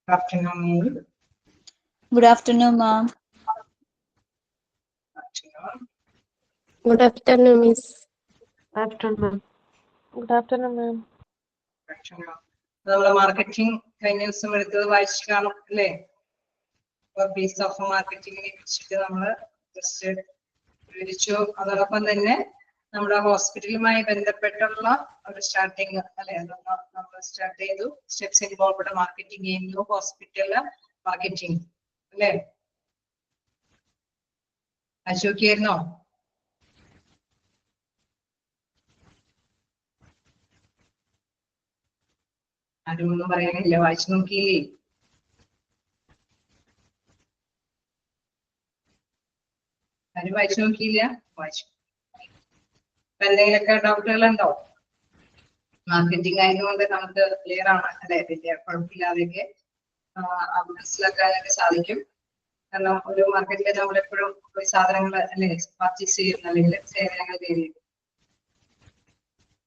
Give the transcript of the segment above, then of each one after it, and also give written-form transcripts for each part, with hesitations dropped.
Good afternoon. Good afternoon, ma'am. Good afternoon, Miss. Good afternoon, ma'am. Good afternoon, ma'am. നമ്മള് marketing കഴിഞ്ഞ ദിവസം എടുത്തത് വായിച്ചു കാണും അല്ലേ? പീസ് ഓഫ് മാർക്കറ്റിംഗിനെ കുറിച്ചിട്ട് നമ്മള് ജസ്റ്റ് വിവരിച്ചു. അതോടൊപ്പം തന്നെ നമ്മുടെ ഹോസ്പിറ്റലുമായി ബന്ധപ്പെട്ടുള്ള ഒരു സ്റ്റാർട്ടിങ് അല്ലെ, അതൊന്ന് നമ്മൾ സ്റ്റാർട്ട് ചെയ്തു. സ്റ്റെപ്സ് ഇൻവോൾവ്ഡ് മാർക്കറ്റിംഗ് ചെയ്യുന്നു, ഹോസ്പിറ്റല് മാർക്കറ്റിംഗ് അല്ലേ? അശോകിയായിരുന്നോ? ആരും ഒന്നും പറയാനില്ല, വായിച്ചു നോക്കിയില്ലേ? ആരും വായിച്ചു നോക്കിയില്ല? വായിച്ചു. എന്തെങ്കിലുമൊക്കെ ഡൗട്ടുകളുണ്ടോ? മാർക്കറ്റിംഗ് ആയതുകൊണ്ട് നമുക്ക് ക്ലിയർ ആണ് അല്ലെ, വലിയ കുഴപ്പമില്ലാതെയൊക്കെ മനസ്സിലാക്കാനൊക്കെ സാധിക്കും. കാരണം ഒരു മാർക്കറ്റിൽ നമ്മളെപ്പോഴും സാധനങ്ങൾ അല്ലെ പർച്ചേസ് ചെയ്യുന്ന അല്ലെങ്കിൽ സേവനങ്ങൾ തേടിയും.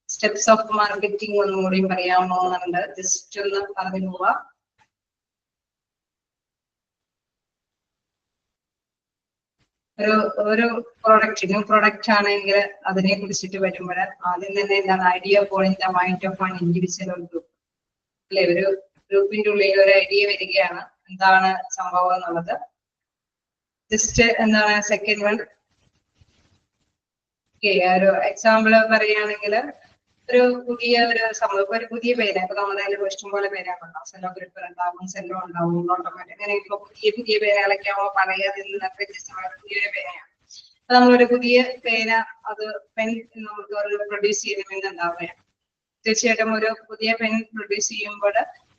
സ്റ്റെപ്സ് ഓഫ് മാർക്കറ്റിംഗ് ഒന്നും കൂടിയും പറയാവുന്നതുണ്ട്. ജസ്റ്റ് ഒന്ന് പറഞ്ഞു പോവാ. ഒരു ന്യൂ പ്രൊഡക്റ്റ് ആണെങ്കിൽ അതിനെ കുറിച്ചിട്ട് വരുമ്പോൾ ആദ്യം തന്നെ എന്താണ് idea point mind of an individual group അല്ലെ? ഒരു ഗ്രൂപ്പിന്റെ ഉള്ളിൽ ഒരു ഐഡിയ വരികയാണ്, എന്താണ് സംഭവം എന്നുള്ളത്. ജസ്റ്റ് എന്താണ് സെക്കൻഡ് വൺ, ഒരു എക്സാമ്പിൾ പറയുകയാണെങ്കിൽ ഒരു സംഭവം, ഒരു പുതിയ പേര്, അപ്പൊ നമ്മുടെ ഇഷ്ടം പോലെ പേരാണല്ലോ. സെല്ലോ ഗ്രിപ്പർ ഉണ്ടാവും, സെല്ലോ ഉണ്ടാവും, ഓട്ടോമാറ്റിക്, അങ്ങനെ ഇപ്പൊ പുതിയ പേരുകളൊക്കെ ആവുമ്പോൾ പഴയതിൽ നിന്നൊക്കെ വ്യത്യസ്തമായ പുതിയൊരു പേരാണ്. അപ്പൊ നമ്മളൊരു പുതിയ പേന, അത് പെൻ നമുക്ക് പ്രൊഡ്യൂസ് ചെയ്യുന്ന ഉണ്ടാവുകയാണ്. തീർച്ചയായിട്ടും ഒരു പുതിയ പെൻ പ്രൊഡ്യൂസ് ചെയ്യുമ്പോൾ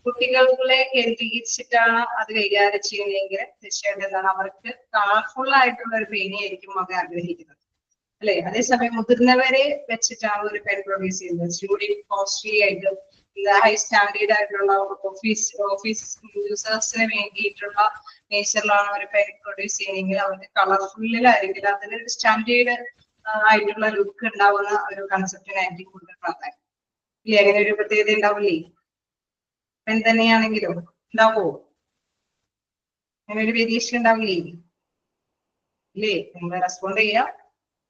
കുട്ടികളെ കേന്ദ്രീകരിച്ചിട്ടാണ് അത് കൈകാര്യം ചെയ്യുന്നതെങ്കിൽ തീർച്ചയായിട്ടും എന്താണ് അവർക്ക് കളർഫുൾ ആയിട്ടുള്ള ഒരു പേനയായിരിക്കും അവർ ആഗ്രഹിക്കുന്നത് അല്ലെ? അതേസമയം മുതിർന്നവരെ വെച്ചിട്ടാണ് ഒരു പെൻ പ്രൊഡ്യൂസ് ചെയ്യുന്നത്. സ്റ്റുഡി കോസ്റ്റ്ലി ആയിട്ട് ഹൈ സ്റ്റാൻഡേർഡ് ആയിട്ടുള്ള ഓഫീസ് യൂസേഴ്സിന് വേണ്ടിയിട്ടുള്ള നേച്ചറിലാണ് ഒരു പെൻ പ്രൊഡ്യൂസ് ചെയ്യുന്നതെങ്കിൽ അവർക്ക് കളർഫുള്ളിലായിരിക്കില്ല, അതിനൊരു സ്റ്റാൻഡേർഡ് ആയിട്ടുള്ള ലുക്ക് ഉണ്ടാവുന്ന ഒരു കൺസെപ്റ്റിനായിരിക്കും കൂടുതൽ പ്രാധാന്യം ഇല്ലേ? അങ്ങനെ ഒരു പ്രത്യേകത ഉണ്ടാവില്ലേ? പെൻ തന്നെയാണെങ്കിലും ഉണ്ടാവോ? അങ്ങനെ ഒരു വേരിയേഷൻ ഉണ്ടാവില്ലേ? ഇല്ലേ? നിങ്ങൾ റെസ്പോണ്ട് ചെയ്യാം.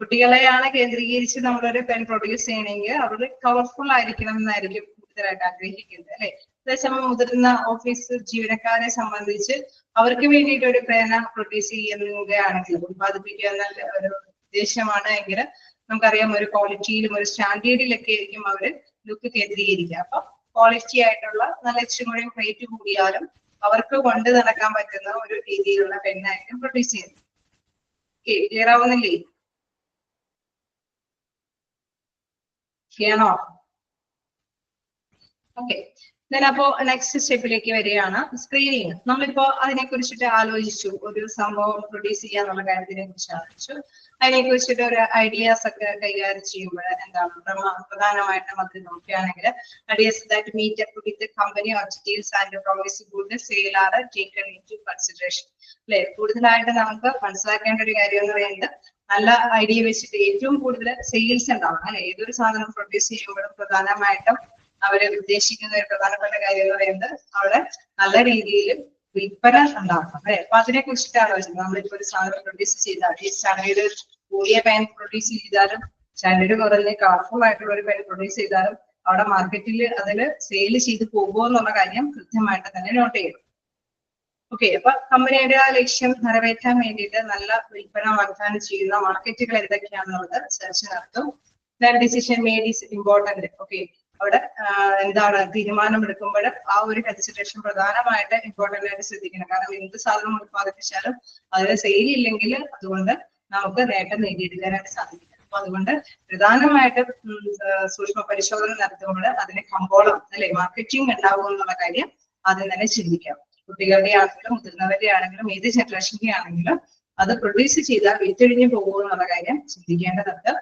കുട്ടികളെയാണ് കേന്ദ്രീകരിച്ച് നമ്മളൊരു പെൻ പ്രൊഡ്യൂസ് ചെയ്യണമെങ്കിൽ അവർ കളർഫുൾ ആയിരിക്കണം എന്നായിരിക്കും കൂടുതലായിട്ട് ആഗ്രഹിക്കുന്നത് അല്ലെ? അതേസമയം മുതിർന്ന ഓഫീസ് ജീവനക്കാരെ സംബന്ധിച്ച് അവർക്ക് വേണ്ടിയിട്ട് ഒരു പേന പ്രൊഡ്യൂസ് ചെയ്യുകയാണെങ്കിൽ, ഉത്പാദിപ്പിക്കുക എന്ന ഒരു ഉദ്ദേശമാണ് എങ്കിൽ നമുക്കറിയാം ഒരു ക്വാളിറ്റിയിലും ഒരു സ്റ്റാൻഡേർഡിലൊക്കെ ആയിരിക്കും അവര് ലുക്ക് കേന്ദ്രീകരിക്കുക. അപ്പൊ ക്വാളിറ്റി ആയിട്ടുള്ള നല്ല ഇച്ചിരി റേറ്റ് കൂടിയാലും അവർക്ക് കൊണ്ട് നടക്കാൻ പറ്റുന്ന ഒരു രീതിയിലുള്ള പെന്നായിരിക്കും പ്രൊഡ്യൂസ് ചെയ്യുന്നത്. ക്ലിയർ ആവുന്നില്ലേ? ണോ? ഓക്കെ, അപ്പോ നെക്സ്റ്റ് സ്റ്റെപ്പിലേക്ക് വരികയാണ് സ്ക്രീനിങ്. നമ്മളിപ്പോ അതിനെ കുറിച്ചിട്ട് ആലോചിച്ചു, ഒരു സംഭവം പ്രൊഡ്യൂസ് ചെയ്യാന്നുള്ള കാര്യത്തിനെ കുറിച്ച് ആലോചിച്ചു. അതിനെ കുറിച്ചിട്ട് ഒരു ഐഡിയാസ് ഒക്കെ കൈകാര്യം ചെയ്യുമ്പോൾ എന്താണ് പ്രധാനമായിട്ടും അത് നോക്കുകയാണെങ്കിൽ ideas that meet up with company objectives and promise good sale are taken into consideration അല്ലെ? കൂടുതലായിട്ട് നമുക്ക് മനസ്സിലാക്കേണ്ട ഒരു കാര്യം എന്ന് പറയുന്നത് നല്ല ഐഡിയ വെച്ചിട്ട് ഏറ്റവും കൂടുതൽ സെയിൽസ് ഉണ്ടാവണം അല്ലെ? ഏതൊരു സാധനം പ്രൊഡ്യൂസ് ചെയ്യുമ്പോഴും പ്രധാനമായിട്ടും അവര് ഉദ്ദേശിക്കുന്ന ഒരു പ്രധാനപ്പെട്ട കാര്യം എന്ന് പറയുന്നത് അവിടെ നല്ല രീതിയിൽ വിൽപ്പന ഉണ്ടാക്കണം അല്ലെ? അപ്പൊ അതിനെ കുറിച്ചിട്ട് ആലോചിക്കുന്നത്. നമ്മളിപ്പോ ഒരു സാധനം പ്രൊഡ്യൂസ് ചെയ്താൽ, ഈ സ്റ്റാൻഡേർഡ് കൂടിയ പെൻ പ്രൊഡ്യൂസ് ചെയ്താലും സ്റ്റാൻഡേർഡ് കുറഞ്ഞ കളർഫുൾ ആയിട്ടുള്ള ഒരു പെൻ പ്രൊഡ്യൂസ് ചെയ്താലും അവിടെ മാർക്കറ്റിൽ അതിൽ സെയിൽ ചെയ്ത് പോകുമോ എന്നുള്ള കാര്യം കൃത്യമായിട്ട് തന്നെ നോട്ട് ചെയ്യണം. ഓക്കെ, അപ്പൊ കമ്പനിയുടെ ആ ലക്ഷ്യം നിറവേറ്റാൻ വേണ്ടിയിട്ട് നല്ല വിൽപ്പന വാഗ്ദാനം ചെയ്യുന്ന മാർക്കറ്റുകൾ എന്തൊക്കെയാണെന്നുള്ളത് സെർച്ച് നടത്തും. Decision made is important. Okay, അവിടെ എന്താണ് തീരുമാനം എടുക്കുമ്പോൾ ആ ഒരു കൺസിഡറേഷൻ പ്രധാനമായിട്ട് ഇമ്പോർട്ടന്റ് ആയിട്ട് ശ്രദ്ധിക്കണം. കാരണം എന്ത് സാധനം ഉത്പാദിപ്പിച്ചാലും അതിന് സെയിൽ ഇല്ലെങ്കിൽ അതുകൊണ്ട് നമുക്ക് നേട്ടം നേടിയെടുക്കാനായിട്ട് സാധിക്കില്ല. അപ്പൊ അതുകൊണ്ട് പ്രധാനമായിട്ട് സൂക്ഷ്മ പരിശോധന നടത്തുമ്പോൾ അതിന് കമ്പോളം അല്ലെ, മാർക്കറ്റിംഗ് ഉണ്ടാവും എന്നുള്ള കാര്യം ആദ്യം തന്നെ ചിന്തിക്കാം. കുട്ടികളുടെ ആണെങ്കിലും മുതിർന്നവരുടെ ആണെങ്കിലും ഏത് ജനറേഷന്റെ ആണെങ്കിലും അത് പ്രൊഡ്യൂസ് ചെയ്താൽ വിറ്റഴിഞ്ഞു പോകുമോ എന്നുള്ള കാര്യം ചിന്തിക്കേണ്ടതുണ്ട്.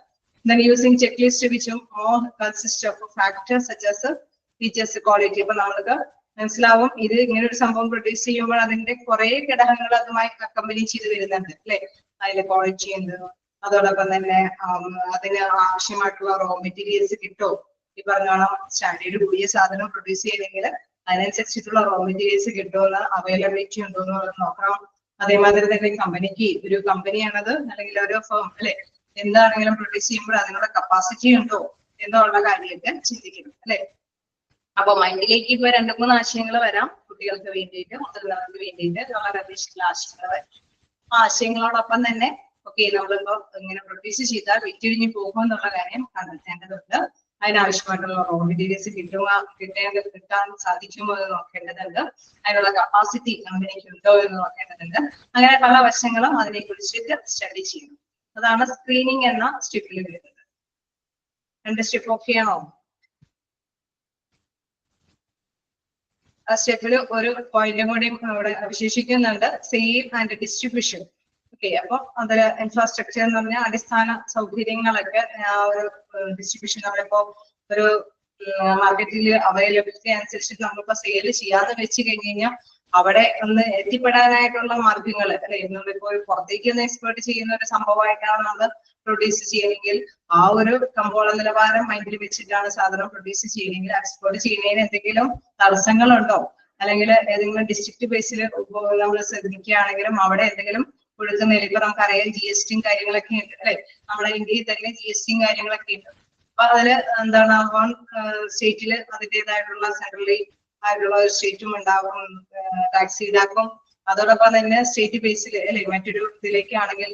Then using checklist which all consist of factors such as features, quality. അപ്പൊ നമ്മൾക്ക് മനസ്സിലാവും ഇത് ഇങ്ങനെ ഒരു സംഭവം പ്രൊഡ്യൂസ് ചെയ്യുമ്പോൾ അതിന്റെ കുറെ ഘടകങ്ങൾ അതുമായി കമ്പനി ചെയ്ത് വരുന്നുണ്ട് അല്ലെ? അതിന്റെ ക്വാളിറ്റി ഉണ്ട്, അതോടൊപ്പം തന്നെ അതിന് ആവശ്യമായിട്ടുള്ള റോ മെറ്റീരിയൽസ് കിട്ടോ, ഈ പറഞ്ഞോണം സ്റ്റാൻഡേർഡ് കൂടിയ സാധനം പ്രൊഡ്യൂസ് ചെയ്യണമെങ്കിൽ അതിനനുസരിച്ചിട്ടുള്ള റോ മെറ്റീരിയൽസ് കിട്ടുമോ, അവൈലബിലിറ്റി ഉണ്ടോ എന്നുള്ളത് നോക്കാം. അതേമാതിരി തന്നെ കമ്പനിക്ക് ഒരു കമ്പനിയാണത് അല്ലെങ്കിൽ ഒരു ഫേം അല്ലെ എന്താണെങ്കിലും പ്രൊഡ്യൂസ് ചെയ്യുമ്പോൾ അതിനുള്ള കപ്പാസിറ്റി ഉണ്ടോ എന്നുള്ള കാര്യമൊക്കെ ചിന്തിക്കണം അല്ലെ. അപ്പൊ മൈൻഡിലേക്ക് ഇപ്പൊ 2-3 ആശയങ്ങൾ വരാം. കുട്ടികൾക്ക് വേണ്ടിയിട്ട്, മുതിർന്നവർക്ക് വേണ്ടിയിട്ട് വളരെ അപേക്ഷിച്ചുള്ള ആശയങ്ങൾ വരും. ആ ആശയങ്ങളോടൊപ്പം തന്നെ നമ്മളിപ്പോ ഇങ്ങനെ പ്രൊഡ്യൂസ് ചെയ്താൽ വിറ്റിഴിഞ്ഞു പോകുമോ എന്നുള്ള കാര്യം കണ്ടെത്തേണ്ടതുണ്ട്. അതിനാവശ്യമായിട്ടുള്ള റോ മെറ്റീരിയൽസ് കിട്ടാൻ സാധിക്കുമോ എന്ന് നോക്കേണ്ടതുണ്ട്. അതിനുള്ള കപ്പാസിറ്റി കമ്പനിക്ക് ഉണ്ടോ എന്ന് നോക്കേണ്ടതുണ്ട്. അങ്ങനെ പല വശങ്ങളും അതിനെ കുറിച്ചിട്ട് സ്റ്റഡി ചെയ്യണം. അതാണ് സ്ക്രീനിങ് എന്ന സ്റ്റെപ്പിൽ വരുന്നത്. 2 സ്റ്റെപ്പ് ഓക്കെയാണോ? ആ സ്റ്റെപ്പിൽ ഒരു പോയിന്റും കൂടി അവിടെ അവശേഷിക്കുന്നുണ്ട്, സെയിൽ ആൻഡ് ഡിസ്ട്രിബ്യൂഷൻ. അപ്പൊ അതിൽ ഇൻഫ്രാസ്ട്രക്ചർ എന്ന് പറഞ്ഞാൽ അടിസ്ഥാന സൗകര്യങ്ങളൊക്കെ ഒരു ഡിസ്ട്രിബ്യൂഷൻ നമ്മളിപ്പോ ഒരു മാർക്കറ്റിൽ അവൈലബിലിറ്റി അനുസരിച്ച് നമ്മളിപ്പോ സെയിൽ ചെയ്യാതെ വെച്ച് കഴിഞ്ഞ് കഴിഞ്ഞാൽ അവിടെ ഒന്ന് എത്തിപ്പെടാനായിട്ടുള്ള മാർഗങ്ങൾ അല്ലെ. നമ്മളിപ്പോ പുറത്തേക്ക് ഒന്ന് എക്സ്പോർട്ട് ചെയ്യുന്ന ഒരു സംഭവമായിട്ടാണ് നമ്മൾ പ്രൊഡ്യൂസ് ചെയ്യുന്നെങ്കിൽ ആ ഒരു കമ്പോള നിലവാരം മൈൻഡിൽ വെച്ചിട്ടാണ് സാധനം പ്രൊഡ്യൂസ് ചെയ്യുന്നെങ്കിൽ എക്സ്പോർട്ട് ചെയ്യുന്നതിന് എന്തെങ്കിലും തടസ്സങ്ങളുണ്ടോ, അല്ലെങ്കിൽ ഏതെങ്കിലും ഡിസ്ട്രിക്ട് ബേസിൽ നമ്മൾ ശ്രദ്ധിക്കുകയാണെങ്കിലും അവിടെ എന്തെങ്കിലും കൊടുക്കുന്നില്ല. ഇപ്പൊ നമുക്കറിയാം GST കാര്യങ്ങളൊക്കെ ഉണ്ട് അല്ലെ. നമ്മുടെ ഇന്ത്യയിൽ തന്നെ GST കാര്യങ്ങളൊക്കെ ഉണ്ട്. അപ്പൊ അതില് എന്താണ് ഓൺ സ്റ്റേറ്റില് അതിൻ്റെതായിട്ടുള്ള സെൻട്രലി ആയിട്ടുള്ള ഒരു സ്റ്റേറ്റും ഉണ്ടാകും, ടാക്സ് ഈടാക്കും. അതോടൊപ്പം തന്നെ സ്റ്റേറ്റ് ബേസിൽ അല്ലെ മറ്റൊരു ഇതിലേക്കാണെങ്കിൽ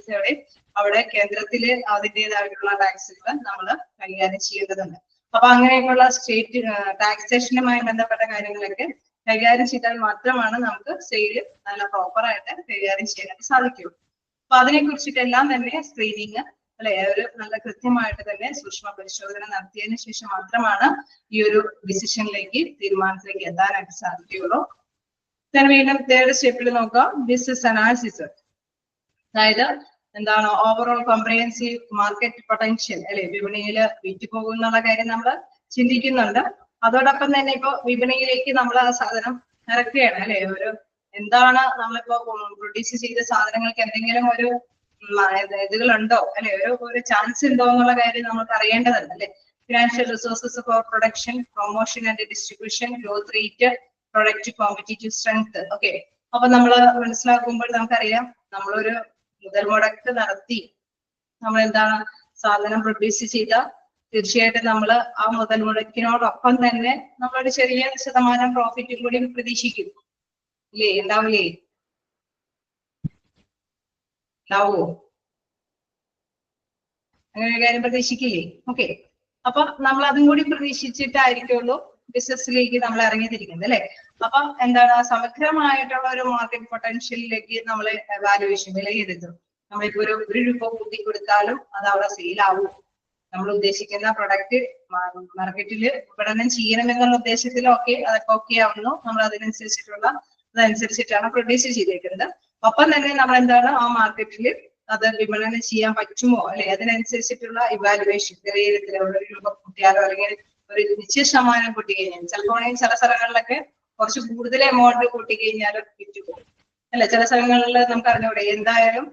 അവിടെ കേന്ദ്രത്തില് അതിൻ്റെതായിട്ടുള്ള ടാക്സുകൾ നമ്മൾ കൈകാര്യം ചെയ്യേണ്ടതുണ്ട്. അപ്പൊ അങ്ങനെയൊക്കെയുള്ള സ്റ്റേറ്റ് ടാക്സേഷനുമായി ബന്ധപ്പെട്ട കാര്യങ്ങളൊക്കെ കൈകാര്യം ചെയ്താൽ മാത്രമാണ് നമുക്ക് സെയിൽ നല്ല പ്രോപ്പറായിട്ട് കൈകാര്യം ചെയ്യാൻ സാധിക്കുള്ളൂ. അപ്പൊ അതിനെ കുറിച്ചിട്ടെല്ലാം തന്നെ സ്ക്രീനിങ് അല്ലെ ഒരു നല്ല കൃത്യമായിട്ട് തന്നെ സൂക്ഷ്മ പരിശോധന നടത്തിയതിനു ശേഷം മാത്രമാണ് ഈ ഒരു ഡിസിഷനിലേക്ക് തീരുമാനത്തിലേക്ക് എത്താനായിട്ട് സാധിക്കുകയുള്ളൂ. വീണ്ടും 3rd സ്റ്റെപ്പിൽ നോക്കാം, ബിസിനസ് അനാലിസിസ്. അതായത് എന്താണ് ഓവറോൾ കോംപ്രിഹെൻസീവ് മാർക്കറ്റ് പൊട്ടൻഷ്യൽ അല്ലെ. വിപണിയിൽ വിറ്റുപോകുന്നുള്ള കാര്യം നമ്മൾ ചിന്തിക്കുന്നുണ്ട്. അതോടൊപ്പം തന്നെ ഇപ്പൊ വിപണിയിലേക്ക് നമ്മൾ ആ സാധനം ഇറക്കുകയാണ് അല്ലെ. ഒരു എന്താണ് നമ്മളിപ്പോ പ്രൊഡ്യൂസ് ചെയ്ത സാധനങ്ങൾക്ക് എന്തെങ്കിലും ഒരു ഇതുകളുണ്ടോ അല്ലെ, ഒരു ചാൻസ് ഉണ്ടോ എന്നുള്ള കാര്യം നമുക്ക് അറിയേണ്ടതുണ്ട് അല്ലെ. Financial resources for production, promotion and distribution, growth rate, product competitive strength. അപ്പൊ നമ്മൾ മനസ്സിലാക്കുമ്പോൾ നമുക്കറിയാം നമ്മളൊരു മുതൽ മുടക്ക് നടത്തി നമ്മൾ എന്താണ് സാധനം പ്രൊഡ്യൂസ് ചെയ്ത തീർച്ചയായിട്ടും നമ്മൾ ആ മുതൽ മുടക്കിനോടൊപ്പം തന്നെ നമ്മളൊരു ചെറിയ ശതമാനം പ്രോഫിറ്റും കൂടി പ്രതീക്ഷിക്കും ഇല്ലേ. ഉണ്ടാവില്ലേ? ഉണ്ടാവോ? അങ്ങനെ ഒരു കാര്യം പ്രതീക്ഷിക്കില്ലേ? അപ്പൊ നമ്മൾ അതും കൂടി പ്രതീക്ഷിച്ചിട്ടായിരിക്കുള്ളൂ ബിസിനസ്സിലേക്ക് നമ്മൾ ഇറങ്ങിത്തിരിക്കുന്നത് അല്ലെ. അപ്പൊ എന്താണ് സമഗ്രമായിട്ടുള്ള ഒരു മാർക്കറ്റ് പൊട്ടൻഷ്യലിലേക്ക് നമ്മൾ എവാലുവേഷൻ വിലയിരുത്തും. നമ്മളിപ്പോ ഒരു രൂപ കൂട്ടി കൊടുത്താലും അത് അവിടെ സെയിലാവും. നമ്മൾ ഉദ്ദേശിക്കുന്ന പ്രൊഡക്റ്റ് മാർക്കറ്റിൽ വിപണനം ചെയ്യണമെന്നുള്ള ഉദ്ദേശത്തിലൊക്കെ അതൊക്കെ ഓക്കെ ആവുന്നു. നമ്മൾ അതനുസരിച്ചിട്ടാണ് പ്രൊഡ്യൂസ് ചെയ്തേക്കുന്നത്. ഒപ്പം തന്നെ നമ്മൾ എന്താണ് ആ മാർക്കറ്റിൽ അത് വിപണനം ചെയ്യാൻ പറ്റുമോ അല്ലെ, അതിനനുസരിച്ചിട്ടുള്ള ഇവാലുവേഷൻ വിലയിരുത്തൽ. ഒരു രൂപ കൂട്ടിയാലോ അല്ലെങ്കിൽ ഒരു നിശ്ചിത ശതമാനം കൂട്ടി കഴിഞ്ഞാൽ ചിലപ്പോൾ ചില സ്ഥലങ്ങളിലൊക്കെ കുറച്ച് കൂടുതൽ എമൗണ്ട് കൂട്ടി കഴിഞ്ഞാലും വിറ്റുപോകും അല്ലെ. ചില സ്ഥലങ്ങളിൽ നമുക്ക് അറിഞ്ഞൂടെ എന്തായാലും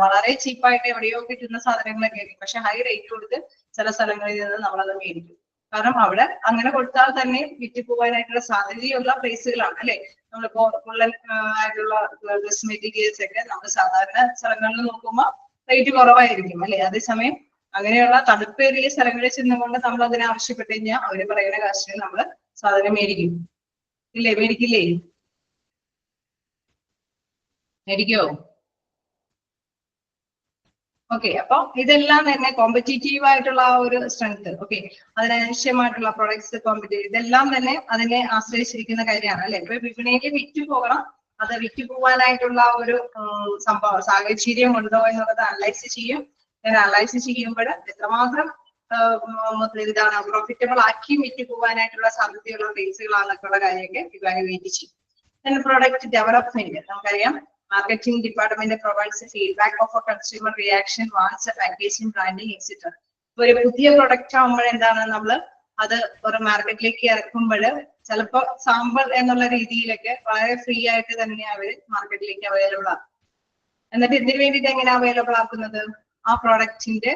വളരെ ചീപ്പായിട്ട് എവിടെയോ കിട്ടുന്ന സാധനങ്ങളൊക്കെ ആയിരിക്കും, പക്ഷെ ഹൈ റേറ്റ് കൊടുത്ത് ചില സ്ഥലങ്ങളിൽ നിന്ന് നമ്മളത് മേടിക്കും. കാരണം അവിടെ അങ്ങനെ കൊടുത്താൽ തന്നെ വിറ്റ് പോകാനായിട്ടുള്ള സാധ്യതയുള്ള പ്ലേസുകളാണ് അല്ലെ. നമ്മളിപ്പോ ഉള്ളൻ ആയിട്ടുള്ള ഡ്രസ് മെറ്റീരിയൽസ് ഒക്കെ നമ്മൾ സാധാരണ സ്ഥലങ്ങളിൽ നോക്കുമ്പോൾ റേറ്റ് കുറവായിരിക്കും അല്ലെ. അതേസമയം അങ്ങനെയുള്ള തണുപ്പേറിയ സ്ഥലങ്ങളിൽ ചെന്നുകൊണ്ട് നമ്മൾ അതിനെ ആവശ്യപ്പെട്ട് കഴിഞ്ഞാൽ അവര് പറയുന്ന കാശിന് നമ്മൾ സാധനം മേടിക്കും ഇല്ലേ? മേടിക്കില്ലേ? മേടിക്കോ? അപ്പൊ ഇതെല്ലാം തന്നെ കോമ്പറ്റീറ്റീവ് ആയിട്ടുള്ള ആ ഒരു സ്ട്രെങ്ത്, അതിനാവശ്യമായിട്ടുള്ള പ്രൊഡക്ട്സ് കോമ്പറ്റീവ്, ഇതെല്ലാം തന്നെ അതിനെ ആശ്രയിച്ചിരിക്കുന്ന കാര്യമാണ് അല്ലെ. ഇപ്പൊ വിപണിയിൽ വിറ്റ് പോകണം, അത് വിറ്റ് പോകാനായിട്ടുള്ള ഒരു സംഭവം സാഹചര്യം ഉണ്ടോ എന്നുള്ളത് അനലൈസ് ചെയ്യും. അനലൈസ് ചെയ്യുമ്പോൾ എത്രമാത്രം ഇതാണ് പ്രോഫിറ്റബിൾ ആക്കി വിറ്റ് പോകാനായിട്ടുള്ള സാധ്യതയുള്ള പ്ലേസുകളാണെന്നൊക്കെയുള്ള കാര്യമൊക്കെ ഇവാലുവേറ്റ് ചെയ്യും. പ്രൊഡക്റ്റ് ഡെവലപ്മെന്റ് നമുക്കറിയാം. Marketing department provides feedback of a consumer reaction, wants, packaging, branding, etc. ഒരു പുതിയ പ്രൊഡക്റ്റ് ആകുമ്പോൾ എന്താണ് നമ്മൾ അത് ഒരു മാർക്കറ്റിലേക്ക് ഇറക്കുമ്പോൾ ചിലപ്പോൾ സാമ്പിൾ എന്നുള്ള രീതിയിലൊക്കെ വളരെ ഫ്രീ ആയിട്ട് തന്നെ അവര് മാർക്കറ്റിലേക്ക് അവൈലബിൾ ആക്കും. എന്നിട്ട് ഇതിനു വേണ്ടിയിട്ട് എങ്ങനെ അവൈലബിൾ ആക്കുന്നത്? ആ പ്രൊഡക്റ്റിന്റെ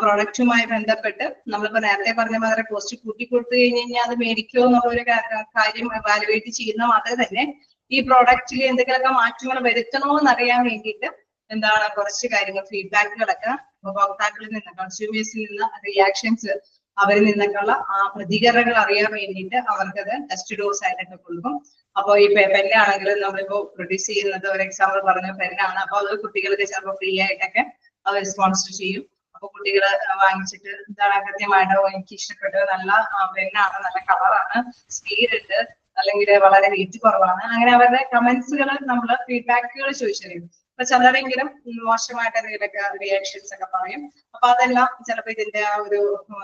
പ്രോഡക്റ്റുമായി ബന്ധപ്പെട്ട് നമ്മളിപ്പോ നേരത്തെ പറഞ്ഞ മാതിരി കോസ്റ്റ് കൂട്ടി കൊടുത്തു കഴിഞ്ഞാൽ അത് മേടിക്കുമോ എന്നുള്ളൊരു കാര്യം വാലുവേറ്റ് ചെയ്യുന്ന മാത്രമേ തന്നെ ഈ പ്രോഡക്റ്റിൽ എന്തെങ്കിലുമൊക്കെ മാറ്റങ്ങൾ വരുത്തണോ എന്നറിയാൻ വേണ്ടിയിട്ട് എന്താണ് കുറച്ച് കാര്യങ്ങൾ ഫീഡ്ബാക്കുകളൊക്കെ ഉപഭോക്താക്കളിൽ നിന്ന് കൺസ്യൂമേഴ്സിൽ നിന്ന് റിയാക്ഷൻസ് അവരിൽ നിന്നൊക്കെയുള്ള പ്രതികരണങ്ങൾ അറിയാൻ വേണ്ടിയിട്ട് അവർക്കത് ടെസ്റ്റ് ഡോസ് ആയിട്ടൊക്കെ കൊടുക്കും. അപ്പോൾ ഈ പെന്നാണെങ്കിലും നമ്മളിപ്പോ പ്രൊഡ്യൂസ് ചെയ്യുന്നത് ഒരു എക്സാമ്പിൾ പറഞ്ഞ പെന്നാണ്. അപ്പൊ അത് കുട്ടികൾക്ക് ചിലപ്പോൾ ഫ്രീ ആയിട്ടൊക്കെ അത് സ്പോൺസർ ചെയ്യും. അപ്പൊ കുട്ടികൾ വാങ്ങിച്ചിട്ട് എന്താണ് കൃത്യമായിട്ട് എനിക്ക് ഇഷ്ടപ്പെട്ടത് നല്ല പെന്നാണ്, നല്ല കളറാണ്, സ്പീഡ് ഉണ്ട്, അല്ലെങ്കിൽ വളരെ വെയിറ്റ് കുറവാണ്, അങ്ങനെ അവരുടെ കമന്റ്സുകൾ നമ്മൾ ഫീഡ്ബാക്കുകൾ ചോദിച്ചറിയും. അപ്പൊ ചിലരെങ്കിലും മോശമായിട്ട് എന്തെങ്കിലുമൊക്കെ റിയാക്ഷൻസ് ഒക്കെ പറയും. അപ്പൊ അതെല്ലാം ചിലപ്പോ ഇതിന്റെ ആ ഒരു